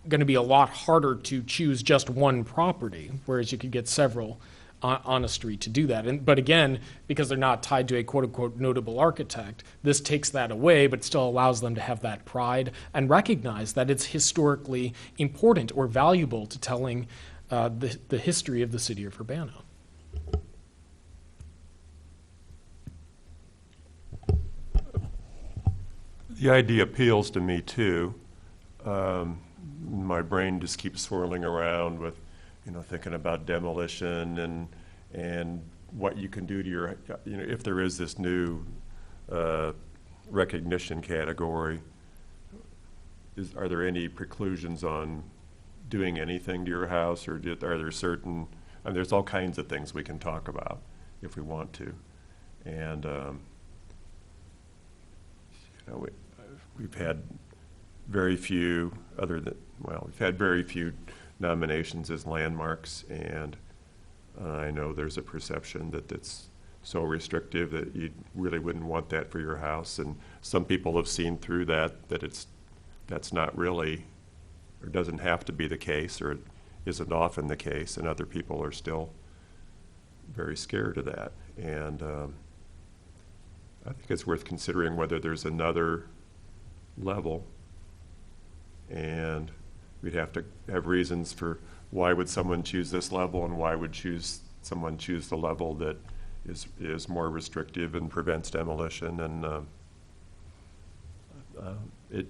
going to be a lot harder to choose just one property, whereas you could get several on a street to do that. But again, because they're not tied to a quote-unquote notable architect, this takes that away, but still allows them to have that pride and recognize that it's historically important or valuable to telling the history of the city of Urbana. The idea appeals to me too. My brain just keeps swirling around with, thinking about demolition and what you can do to your, if there is this new recognition category, are there any preclusions on doing anything to your house, or are there certain, there's all kinds of things we can talk about if we want to. And, we've had very few we've had very few nominations as landmarks, and I know there's a perception that it's so restrictive that you really wouldn't want that for your house, and some people have seen through that that's not really, or doesn't have to be the case, or it isn't often the case, and other people are still very scared of that. And I think it's worth considering whether there's another level, and we'd have to have reasons for why would someone choose this level and why would someone choose the level that is more restrictive and prevents demolition. And it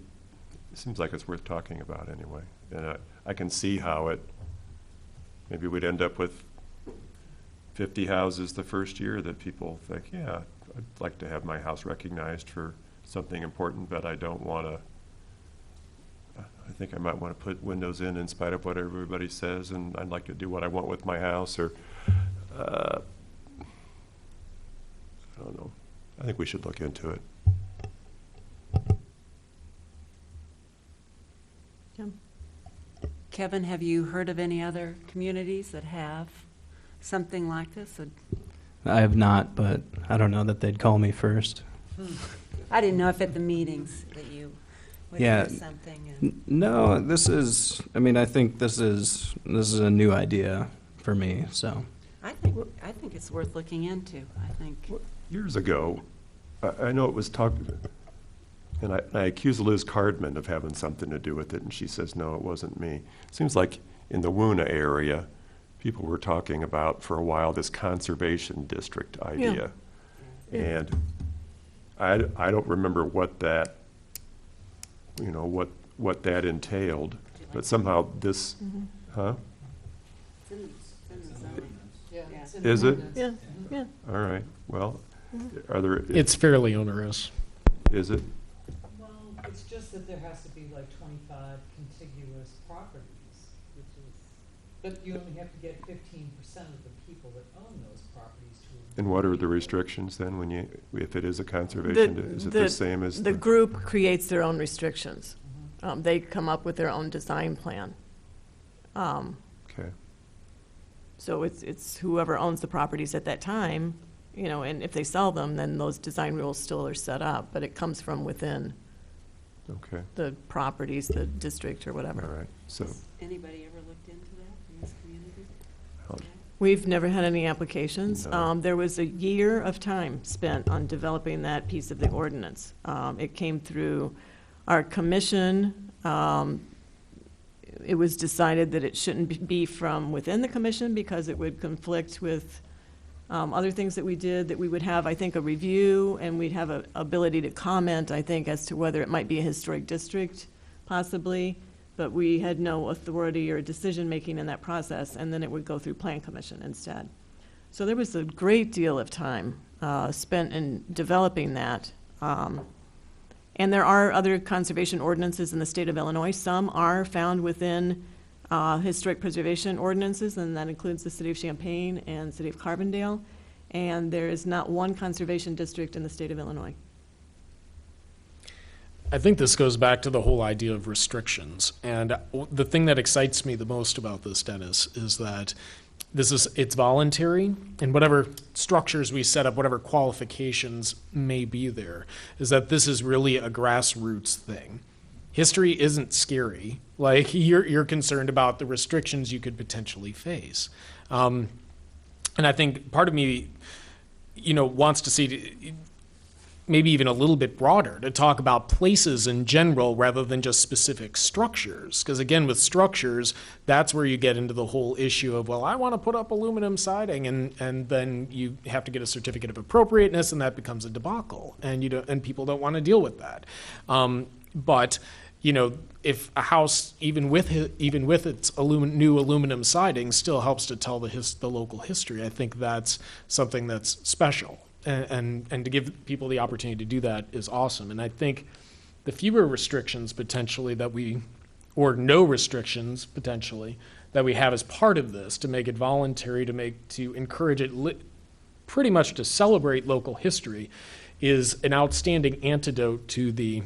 seems like it's worth talking about anyway. And I can see how maybe we'd end up with 50 houses the first year that people think, yeah, I'd like to have my house recognized for something important, but I don't want to. I think I might want to put windows in spite of what everybody says, and I'd like to do what I want with my house, or I don't know. I think we should look into it. Kevin, have you heard of any other communities that have something like this? I have not, but I don't know that they'd call me first. I didn't know if at the meetings that you would Yeah. hear something. And No, I think this is a new idea for me, so. I think it's worth looking into. I think. Years ago, I know it was talked, and I accused Liz Cardman of having something to do with it, and she says, no, it wasn't me. It seems like in the Woona area, people were talking about for a while this conservation district idea. Yeah. And I don't remember what that, what that entailed, but somehow this, huh? It's in the zoning. Yeah. Is it? Yeah, yeah. All right, well, are there? It's fairly onerous. Is it? Well, it's just that there has to be like 25 contiguous properties, which is, but you only have to get 15% of the people that own those properties to. And what are the restrictions then if it is a conservation, is it the same as? The group creates their own restrictions. They come up with their own design plan. Okay, So it's whoever owns the properties at that time, and if they sell them, then those design rules still are set up, but it comes from within okay, the properties, the district or whatever. all right, so. Has anybody ever looked into that in this community? I'll- We've never had any applications. No. There was a year of time spent on developing that piece of the ordinance. It came through our commission. It was decided that it shouldn't be from within the commission because it would conflict with other things that we did, that we would have, I think, a review, and we'd have an ability to comment, I think, as to whether it might be a historic district, possibly. But we had no authority or decision-making in that process, and then it would go through Plan Commission instead. So there was a great deal of time spent in developing that. And there are other conservation ordinances in the state of Illinois. Some are found within historic preservation ordinances, and that includes the city of Champaign and city of Carbondale. And there is not one conservation district in the state of Illinois. I think this goes back to the whole idea of restrictions. And the thing that excites me the most about this, Dennis, is that it's voluntary, and whatever structures we set up, whatever qualifications may be there, is that this is really a grassroots thing. History isn't scary. Like, you're concerned about the restrictions you could potentially face. And I think part of me, wants to see maybe even a little bit broader, to talk about places in general rather than just specific structures. Because again, with structures, that's where you get into the whole issue of, well, I want to put up aluminum siding, and then you have to get a certificate of appropriateness, and that becomes a debacle, and people don't want to deal with that. But if a house, even with its new aluminum siding, still helps to tell the local history, I think that's something that's special. And to give people the opportunity to do that is awesome. And I think the fewer restrictions potentially or no restrictions potentially that we have as part of this, to make it voluntary, to encourage it pretty much to celebrate local history, is an outstanding antidote to the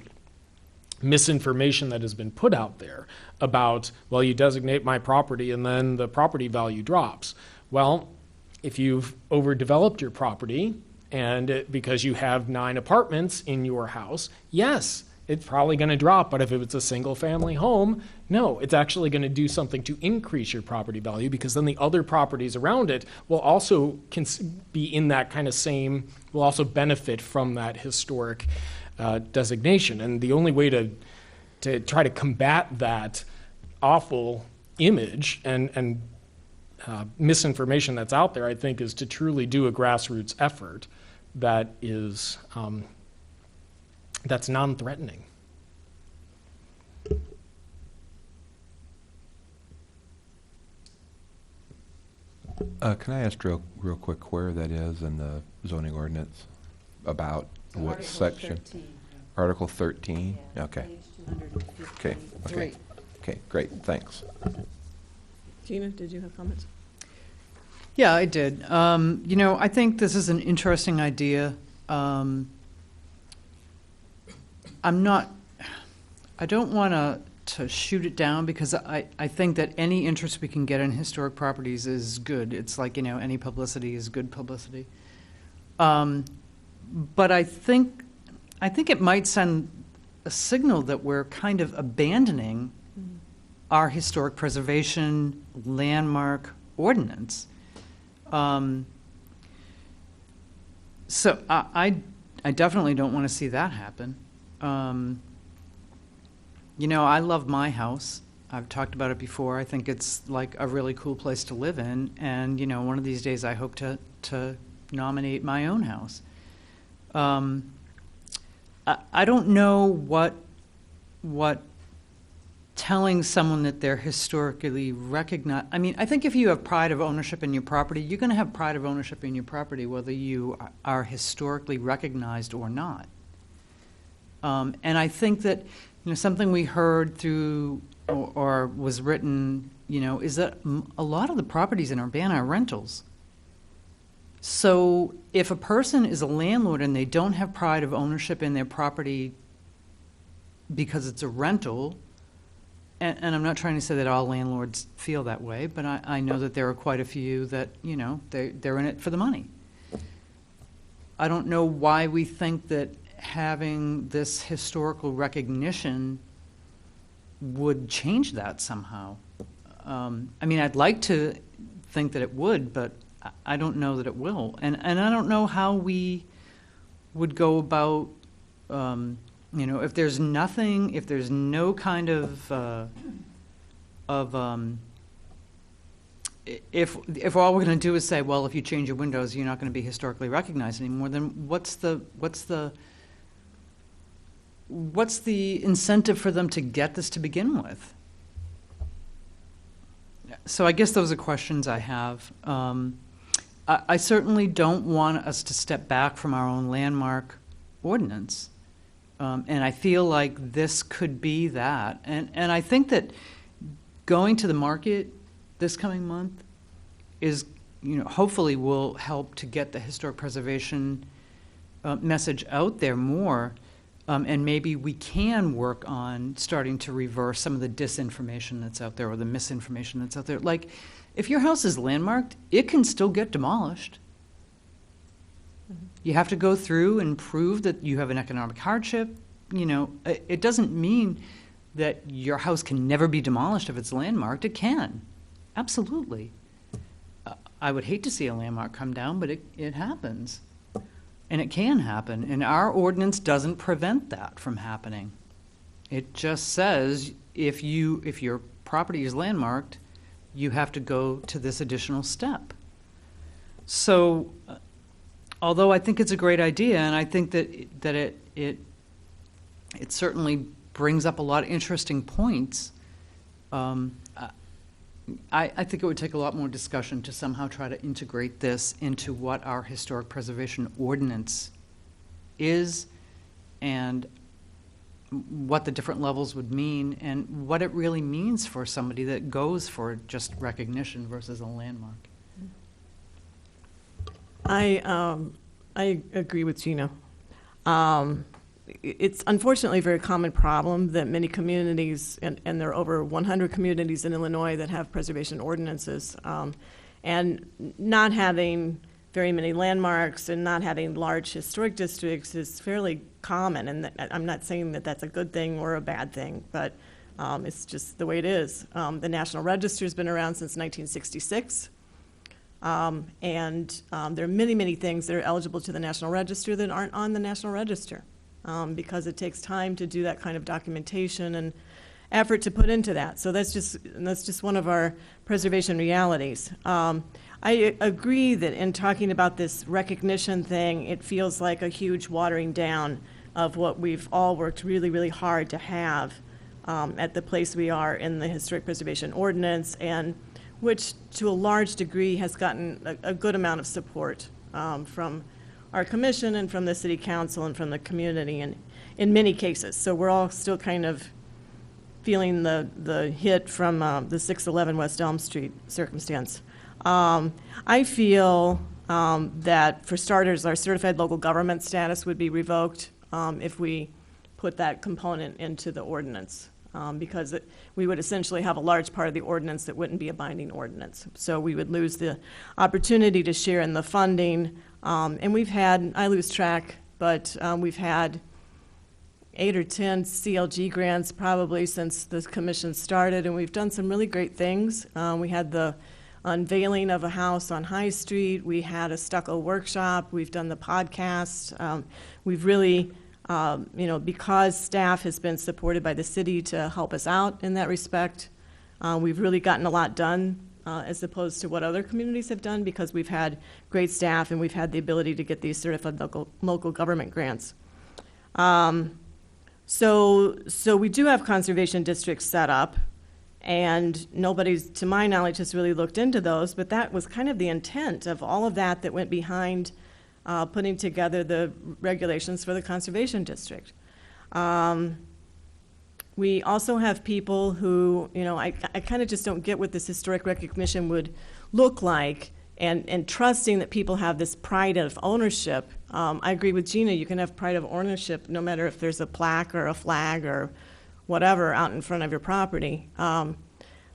misinformation that has been put out there about, well, you designate my property and then the property value drops. Well, if you've overdeveloped your property, and because you have 9 apartments in your house, yes, it's probably going to drop. But if it's a single family home, no, it's actually going to do something to increase your property value, because then the other properties around it will also be in that kind of will also benefit from that historic designation. And the only way to try to combat that awful image and misinformation that's out there, I think, is to truly do a grassroots effort that is that's non-threatening. Can I ask real quick where that is in the zoning ordinance? About what Article section? 13. Article 13? Yeah, Okay. page 215. Okay. Okay. Great. Okay, great, thanks. Gina, did you have comments? Yeah, I did. I think this is an interesting idea. I don't want to shoot it down, because I think that any interest we can get in historic properties is good. It's like, any publicity is good publicity. But I think it might send a signal that we're kind of abandoning our historic preservation landmark ordinance. So I definitely don't want to see that happen. I love my house. I've talked about it before. I think it's like a really cool place to live in. And, one of these days I hope to nominate my own house. I don't know what telling someone that they're historically recognized. I mean, I think if you have pride of ownership in your property, you're going to have pride of ownership in your property whether you are historically recognized or not. And I think that, something we heard through or was written, is that a lot of the properties in Urbana are rentals. So if a person is a landlord and they don't have pride of ownership in their property because it's a rental, and I'm not trying to say that all landlords feel that way, but I know that there are quite a few that, they're in it for the money. I don't know why we think that having this historical recognition would change that somehow. I'd like to think that it would, but I don't know that it will. And I don't know how we would go about, if there's no kind of if all we're going to do is say, well, if you change your windows, you're not going to be historically recognized anymore, then what's the incentive for them to get this to begin with? So I guess those are questions I have. I certainly don't want us to step back from our own landmark ordinance. And I feel like this could be that. And I think that going to the market this coming month is, hopefully will help to get the historic preservation message out there more. And maybe we can work on starting to reverse some of the disinformation that's out there or the misinformation that's out there. Like, If your house is landmarked, it can still get demolished. You have to go through and prove that you have an economic hardship. You know, it doesn't mean that your house can never be demolished if it's landmarked. It can, absolutely. I would hate to see a landmark come down, but it happens. And it can happen, and our ordinance doesn't prevent that from happening. It just says if your property is landmarked, you have to go to this additional step. So, although I think it's a great idea, and I think that it certainly brings up a lot of interesting points, I think it would take a lot more discussion to somehow try to integrate this into what our historic preservation ordinance is, and what the different levels would mean, and what it really means for somebody that goes for just recognition versus a landmark. I agree with Gina. It's unfortunately a very common problem that many communities, and there are over 100 communities in Illinois that have preservation ordinances, and not having very many landmarks and not having large historic districts is fairly common. And I'm not saying that that's a good thing or a bad thing, but it's just the way it is. The National Register has been around since 1966. And there are many, many things that are eligible to the National Register that aren't on the National Register, because it takes time to do that kind of documentation and effort to put into that. So that's just one of our preservation realities. I agree that in talking about this recognition thing, it feels like a huge watering down of what we've all worked really, really hard to have at the place we are in the Historic Preservation Ordinance, and which to a large degree has gotten a good amount of support from our commission and from the city council and from the community, and in many cases. So we're all still kind of feeling the hit from the 611 West Elm Street circumstance. I feel that, for starters, our certified local government status would be revoked if we put that component into the ordinance. Because we would essentially have a large part of the ordinance that wouldn't be a binding ordinance. So we would lose the opportunity to share in the funding. And we've had, I lose track, but we've had 8 or 10 CLG grants probably since the commission started, and we've done some really great things. We had the unveiling of a house on High Street. We had a stucco workshop. We've done the podcast. We've really because staff has been supported by the city to help us out in that respect, we've really gotten a lot done as opposed to what other communities have done, because we've had great staff and we've had the ability to get these certified local government grants. So we do have conservation districts set up, and nobody's, to my knowledge, has really looked into those, but that was kind of the intent of all of that went behind putting together the regulations for the conservation district. We also have people who, I kind of just don't get what this historic recognition would look like, and trusting that people have this pride of ownership. I agree with Gina, you can have pride of ownership no matter if there's a plaque or a flag or whatever out in front of your property.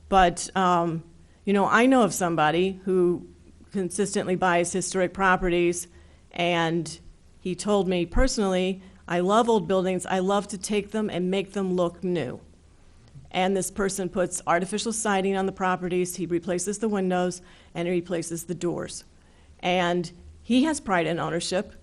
But I know of somebody who consistently buys historic properties, and he told me personally, I love old buildings. I love to take them and make them look new. And this person puts artificial siding on the properties. He replaces the windows and he replaces the doors. And he has pride in ownership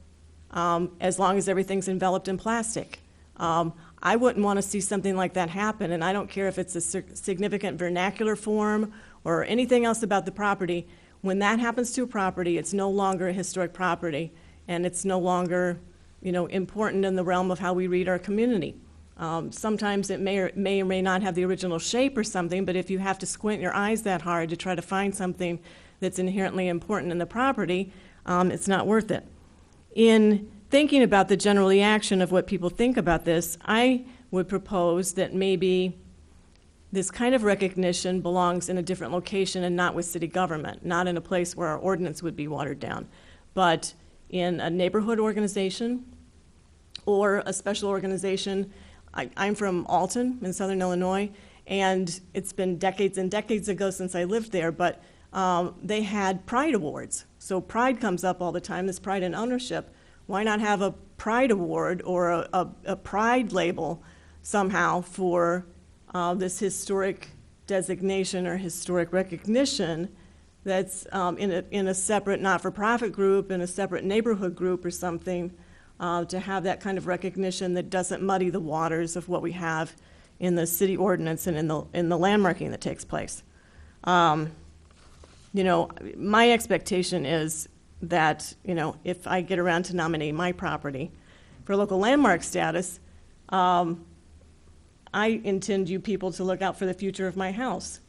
as long as everything's enveloped in plastic. I wouldn't want to see something like that happen, and I don't care if it's a significant vernacular form or anything else about the property. When that happens to a property, it's no longer a historic property, and it's no longer, important in the realm of how we read our community. Sometimes it may or may not have the original shape or something, but if you have to squint your eyes that hard to try to find something that's inherently important in the property, it's not worth it. In thinking about the general reaction of what people think about this, I would propose that maybe this kind of recognition belongs in a different location and not with city government, not in a place where our ordinance would be watered down, but in a neighborhood organization or a special organization. I'm from Alton in southern Illinois, and it's been decades and decades ago since I lived there, but they had pride awards. So pride comes up all the time, this pride in ownership. Why not have a pride award or a pride label somehow for this historic designation or historic recognition that's in a separate not-for-profit group, in a separate neighborhood group or something, to have that kind of recognition that doesn't muddy the waters of what we have in the city ordinance and in the landmarking that takes place. You know, my expectation is that, you know, if I get around to nominating my property for local landmark status, I intend you people to look out for the future of my house.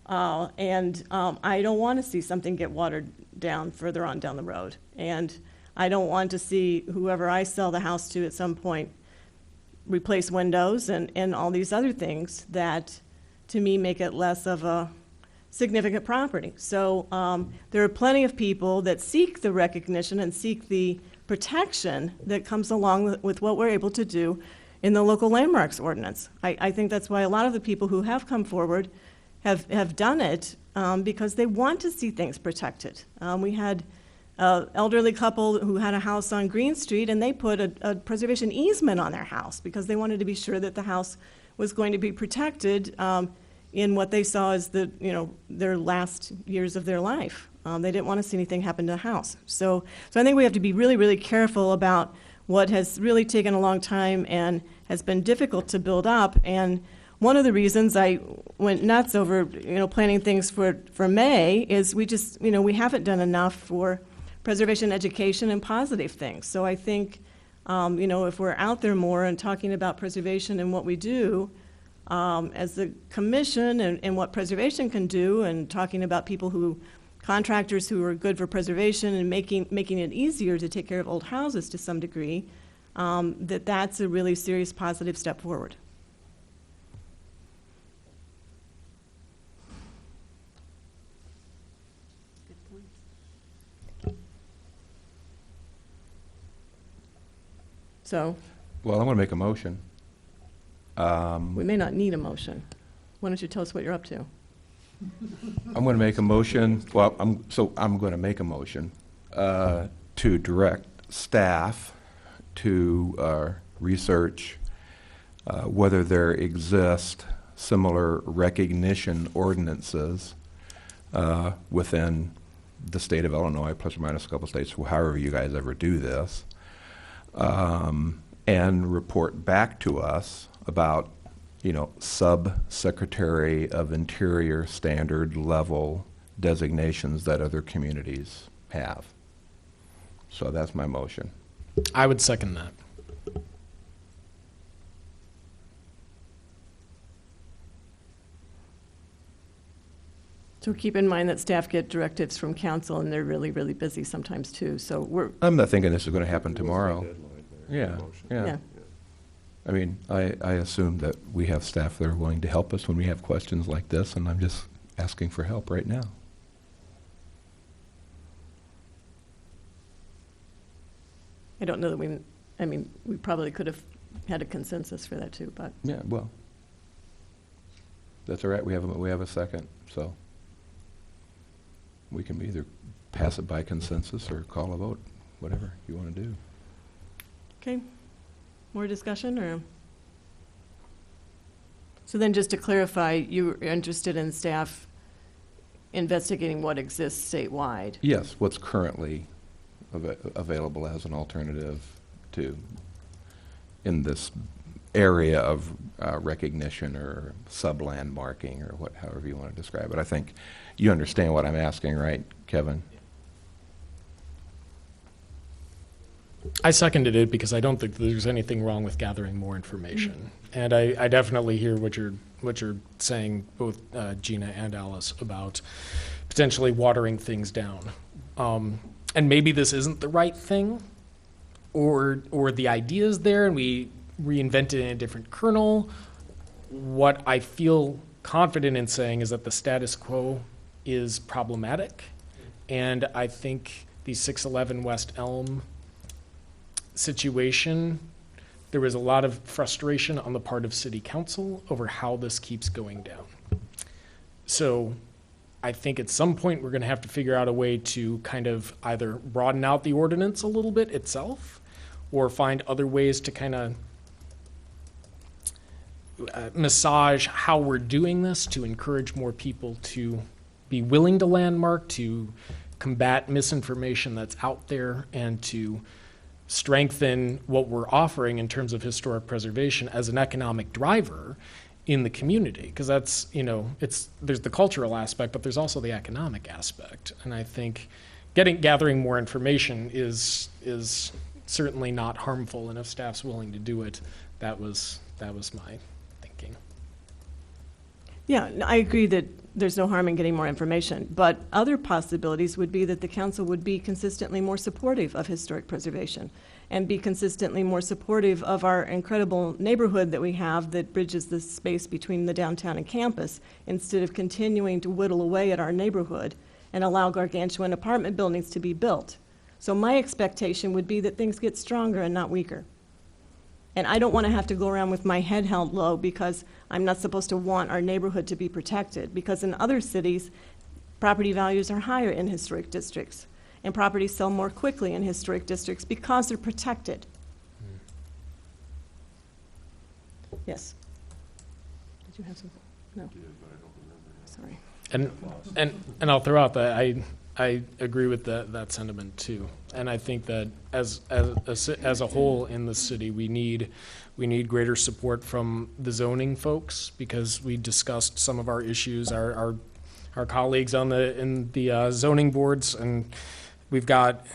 And I don't want to see something get watered down further on down the road. And I don't want to see whoever I sell the house to at some point replace windows and all these other things that, to me, make it less of a significant property. So there are plenty of people that seek the recognition and seek the protection that comes along with what we're able to do in the local landmarks ordinance. I think that's why a lot of the people who have come forward have done it because they want to see things protected. We had an elderly couple who had a house on Green Street, and they put a preservation easement on their house because they wanted to be sure that the house was going to be protected in what they saw as their last years of their life. They didn't want to see anything happen to the house. So I think we have to be really, really careful about what has really taken a long time and has been difficult to build up. And one of the reasons I went nuts over, planning things for May is we just, we haven't done enough for preservation education and positive things. So I think, if we're out there more and talking about preservation and what we do, as the commission and what preservation can do, and talking about contractors who are good for preservation and making it easier to take care of old houses to some degree, that's a really serious positive step forward. Good point. So Well, I'm going to make a motion. we may not need a motion. Why don't you tell us what you're up to? I'm going to make a motion, I'm going to make a motion to direct staff to research whether there exist similar recognition ordinances within the state of Illinois, plus or minus a couple states, however you guys ever do this, and report back to us about Sub-Secretary of Interior standard level designations that other communities have. So that's my motion. I would second that. So keep in mind that staff get directives from council, and they're really, really busy sometimes too. So I'm not thinking this is going to happen tomorrow. Yeah, yeah. yeah. I mean, I assume that we have staff that are willing to help us when we have questions like this, and I'm just asking for help right now. I don't know that we probably could have had a consensus for that too, but. Yeah, well, that's all right. We have a second, so we can either pass it by consensus or call a vote, whatever you want to do. Okay, more discussion or? So then just to clarify, you're interested in staff investigating what exists statewide? Yes, what's currently available as an alternative to, in this area of recognition or sub-landmarking or however you want to describe it. I think you understand what I'm asking, right, Kevin? I seconded it because I don't think there's anything wrong with gathering more information. And I definitely hear what you're saying, both Gina and Alice, about potentially watering things down. And maybe this isn't the right thing, or the idea is there and we reinvent it in a different kernel. What I feel confident in saying is that the status quo is problematic, and I think the 611 West Elm situation, there was a lot of frustration on the part of city council over how this keeps going down. So I think at some point we're going to have to figure out a way to kind of either broaden out the ordinance a little bit itself, or find other ways to kind of massage how we're doing this to encourage more people to be willing to landmark, to combat misinformation that's out there, and to strengthen what we're offering in terms of historic preservation as an economic driver in the community. Because that's, there's the cultural aspect, but there's also the economic aspect. And I think gathering more information is certainly not harmful, and if staff's willing to do it, that was my thinking. Yeah, I agree that there's no harm in getting more information, but other possibilities would be that the council would be consistently more supportive of historic preservation and be consistently more supportive of our incredible neighborhood that we have that bridges the space between the downtown and campus, instead of continuing to whittle away at our neighborhood and allow gargantuan apartment buildings to be built. So my expectation would be that things get stronger and not weaker. And I don't want to have to go around with my head held low because I'm not supposed to want our neighborhood to be protected. Because in other cities, property values are higher in historic districts, and properties sell more quickly in historic districts because they're protected. Yes? Did you have some? No. Sorry. And I'll throw out that I agree with that sentiment too, and I think that as a whole in the city, we need greater support from the zoning folks, because we discussed some of our issues, our colleagues in the zoning boards, and we've got,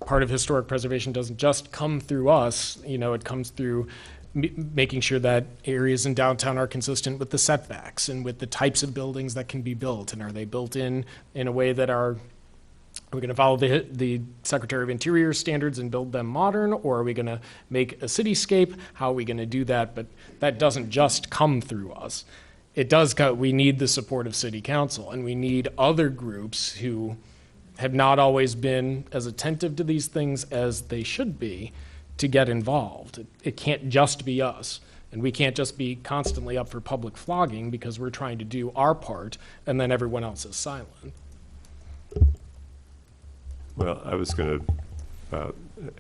part of historic preservation doesn't just come through us, it comes through making sure that areas in downtown are consistent with the setbacks and with the types of buildings that can be built, and are they built in a way that are we going to follow the Secretary of Interior standards and build them modern, or are we going to make a cityscape? How are we going to do that? But that doesn't just come through us. We need the support of City Council, and we need other groups who have not always been as attentive to these things as they should be to get involved. It can't just be us, and we can't just be constantly up for public flogging because we're trying to do our part and then everyone else is silent. Well, I was going to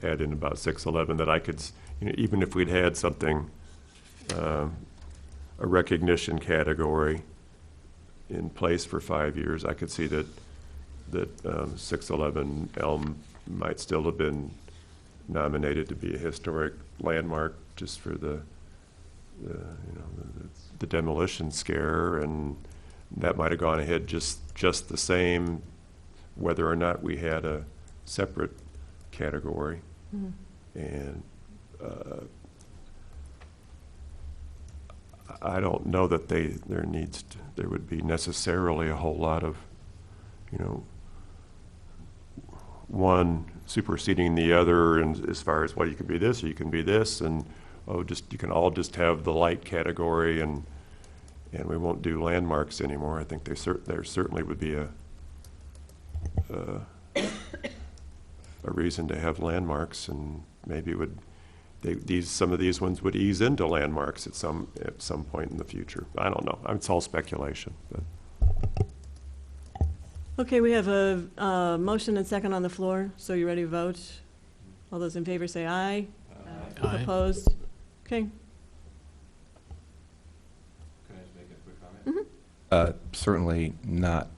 add in about 611 that I could, even if we'd had something, a recognition category in place for 5 years, I could see that 611 Elm might still have been nominated to be a historic landmark just for the demolition scare, and that might have gone ahead just the same, whether or not we had a separate category. Mm-hmm. And I don't know that there would be necessarily a whole lot of, one superseding the other, and as far as, well, you can be this or you can be this, and you can all just have the light category, and we won't do landmarks anymore. I think there certainly would be a reason to have landmarks, and maybe some of these ones would ease into landmarks at some point in the future. I don't know. It's all speculation. But. Okay, we have a motion and second on the floor, so you ready to vote? All those in favor say aye. Aye. Opposed? Okay. Can I just make a quick comment? Certainly not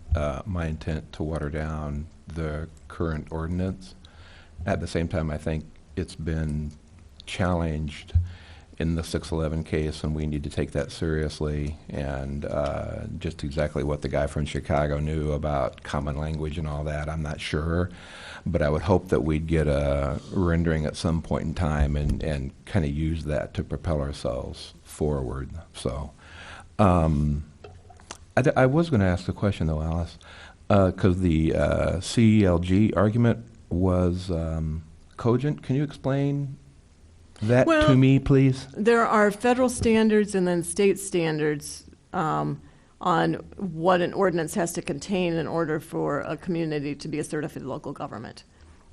my intent to water down the current ordinance. At the same time, I think it's been challenged in the 611 case, and we need to take that seriously, and just exactly what the guy from Chicago knew about common language and all that, I'm not sure, but I would hope that we'd get a rendering at some point in time and kind of use that to propel ourselves forward. So I was going to ask a question, though, Alice, because the CELG argument was cogent. Can you explain that to me, please? There are federal standards and then state standards on what an ordinance has to contain in order for a community to be a certified local government.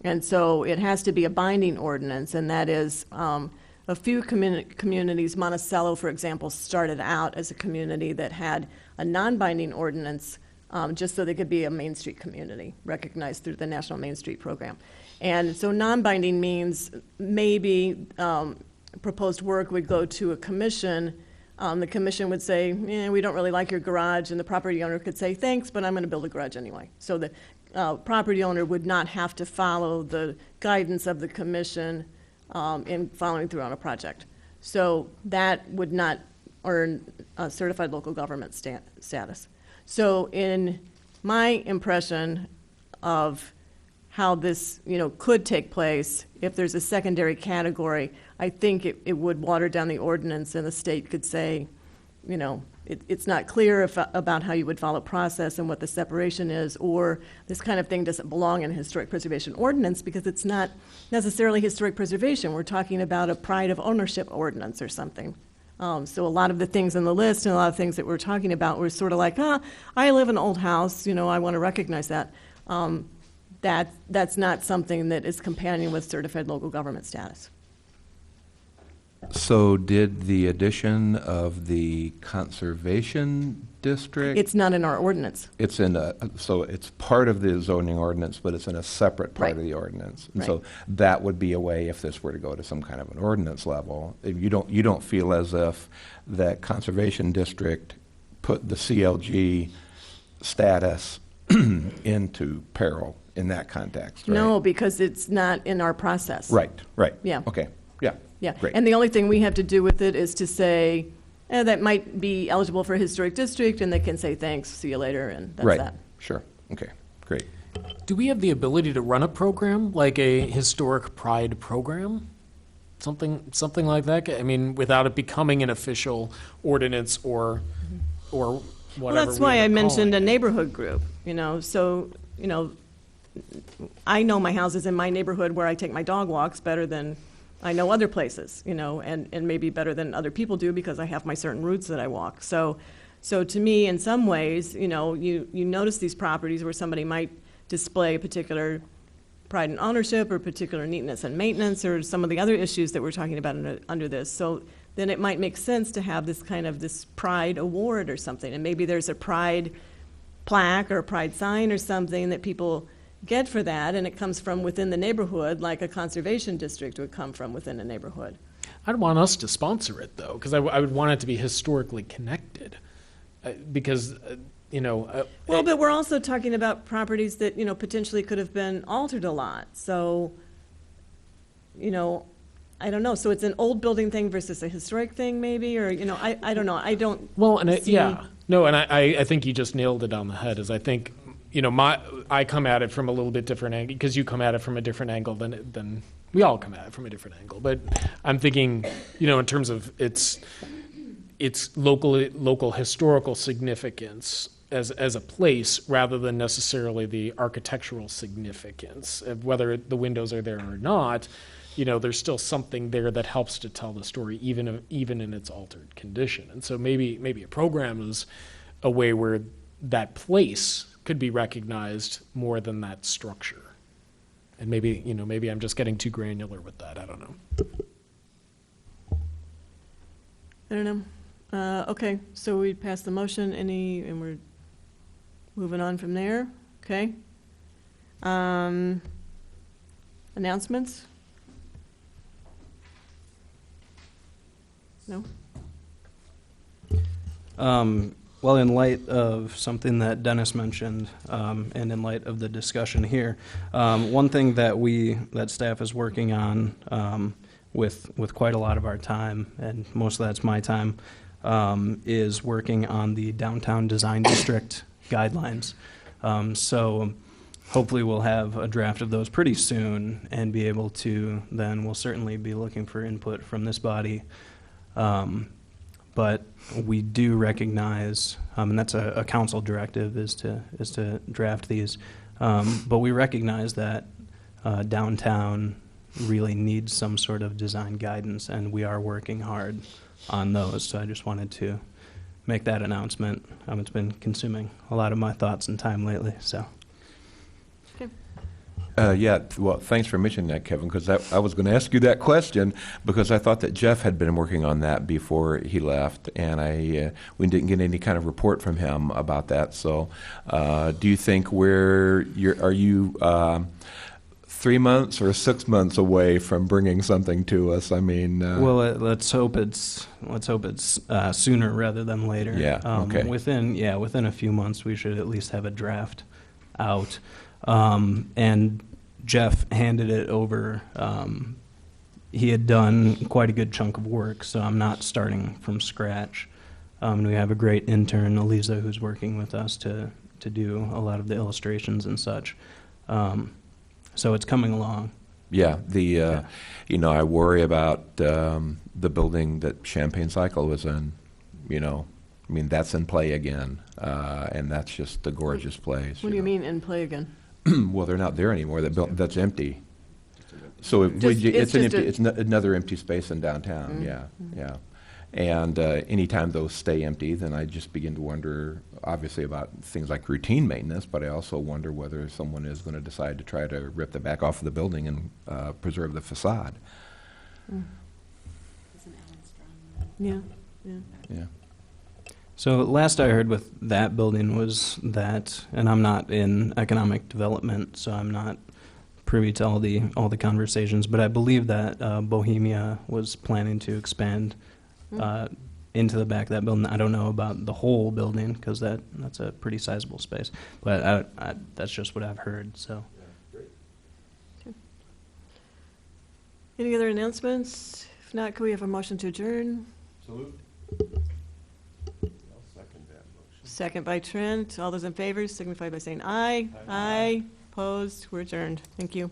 And so it has to be a binding ordinance, and that is a few communities, Monticello, for example, started out as a community that had a non-binding ordinance just so they could be a Main Street community, recognized through the National Main Street Program. And so non-binding means maybe proposed work would go to a commission. The commission would say, we don't really like your garage, and the property owner could say, thanks, but I'm going to build a garage anyway. So the property owner would not have to follow the guidance of the commission in following through on a project. So that would not earn a certified local government status. So in my impression of how this, could take place, if there's a secondary category, I think it would water down the ordinance, and the state could say, it's not clear about how you would follow process and what the separation is, or this kind of thing doesn't belong in a historic preservation ordinance because it's not necessarily historic preservation. We're talking about a pride of ownership ordinance or something. So a lot of the things on the list and a lot of things that we're talking about were sort of like, I live in an old house, I want to recognize that. That's not something that is companion with certified local government status. So did the addition of the conservation district? It's not in our ordinance. It's so it's part of the zoning ordinance, but it's in a separate part of the ordinance. And so that would be a way, if this were to go to some kind of an ordinance level, if you don't feel as if that conservation district put the CLG status into peril in that context, right? No, because it's not in our process. Right. Yeah. Okay, yeah. Yeah, Great. and the only thing we have to do with it is to say, that might be eligible for a historic district, and they can say, thanks, see you later, and that's that. Sure, okay, great. Do we have the ability to run a program, like a historic pride program? Something like that? I mean, without it becoming an official ordinance or whatever. Well, that's we why end I up mentioned a calling it. neighborhood group, so, I know my houses in my neighborhood where I take my dog walks better than I know other places, and maybe better than other people do because I have my certain routes that I walk. So to me, in some ways, you notice these properties where somebody might display a particular pride and ownership or particular neatness and maintenance or some of the other issues that we're talking about under this. So then it might make sense to have this pride award or something. And maybe there's a pride plaque or a pride sign or something that people get for that, and it comes from within the neighborhood, like a conservation district would come from within a neighborhood. I'd want us to sponsor it, though, because I would want it to be historically connected. Because, Well, but we're also talking about properties that, potentially could have been altered a lot. So, I don't know. So it's an old building thing versus a historic thing, maybe? Or, I don't know. I don't well, and see... I think you just nailed it on the head, is I think, I come at it from a little bit different angle, because you come at it from a different angle than we all come at it from a different angle. But I'm thinking, in terms of its local historical significance as a place, rather than necessarily the architectural significance of whether the windows are there or not. There's still something there that helps to tell the story, even in its altered condition. And so maybe a program is a way where that place could be recognized more than that structure. And maybe I'm just getting too granular with that. I don't know. I don't know. Okay, so we passed the motion, and we're moving on from there. Okay. Announcements? No? Well, in light of something that Dennis mentioned, and in light of the discussion here, one thing that staff is working on with quite a lot of our time, and most of that's my time, is working on the downtown design district guidelines. So hopefully we'll have a draft of those pretty soon and be able to, then we'll certainly be looking for input from this body. But we do recognize, and that's a council directive, is to draft these. But we recognize that downtown really needs some sort of design guidance, and we are working hard on those. So I just wanted to make that announcement. It's been consuming a lot of my thoughts and time lately. So. Okay. Yeah, well, thanks for mentioning that, Kevin, because I was going to ask you that question, because I thought that Jeff had been working on that before he left, and we didn't get any kind of report from him about that. So do you think are you 3 months or 6 months away from bringing something to us? I mean, Well, let's hope it's sooner rather than later. Yeah, okay. Within a few months, we should at least have a draft out. And Jeff handed it over. He had done quite a good chunk of work, so I'm not starting from scratch. We have a great intern, Eliza, who's working with us to do a lot of the illustrations and such. So it's coming along. yeah, I worry about the building that Champagne Cycle was in. I mean, that's in play again, and that's just a gorgeous place. What do you mean in play again? Well, they're not there anymore. That's empty. So It's it's another empty space in downtown. Mm. Yeah. And anytime those stay empty, then I just begin to wonder, obviously, about things like routine maintenance. But I also wonder whether someone is going to decide to try to rip the back off of the building and preserve the facade. Mm. Isn't Alan Strong there? Yeah. Yeah. So last I heard with that building was that, and I'm not in economic development, so I'm not privy to all the conversations, but I believe that Bohemia was planning to expand into the back of that building. I don't know about the whole building because that's a pretty sizable space, but that's just what I've heard. So. Any other announcements? If not, could we have a motion to adjourn? Salute. I'll second that motion. Second by Trent. All those in favor signify by saying aye. Aye. Opposed? We're adjourned. Thank you.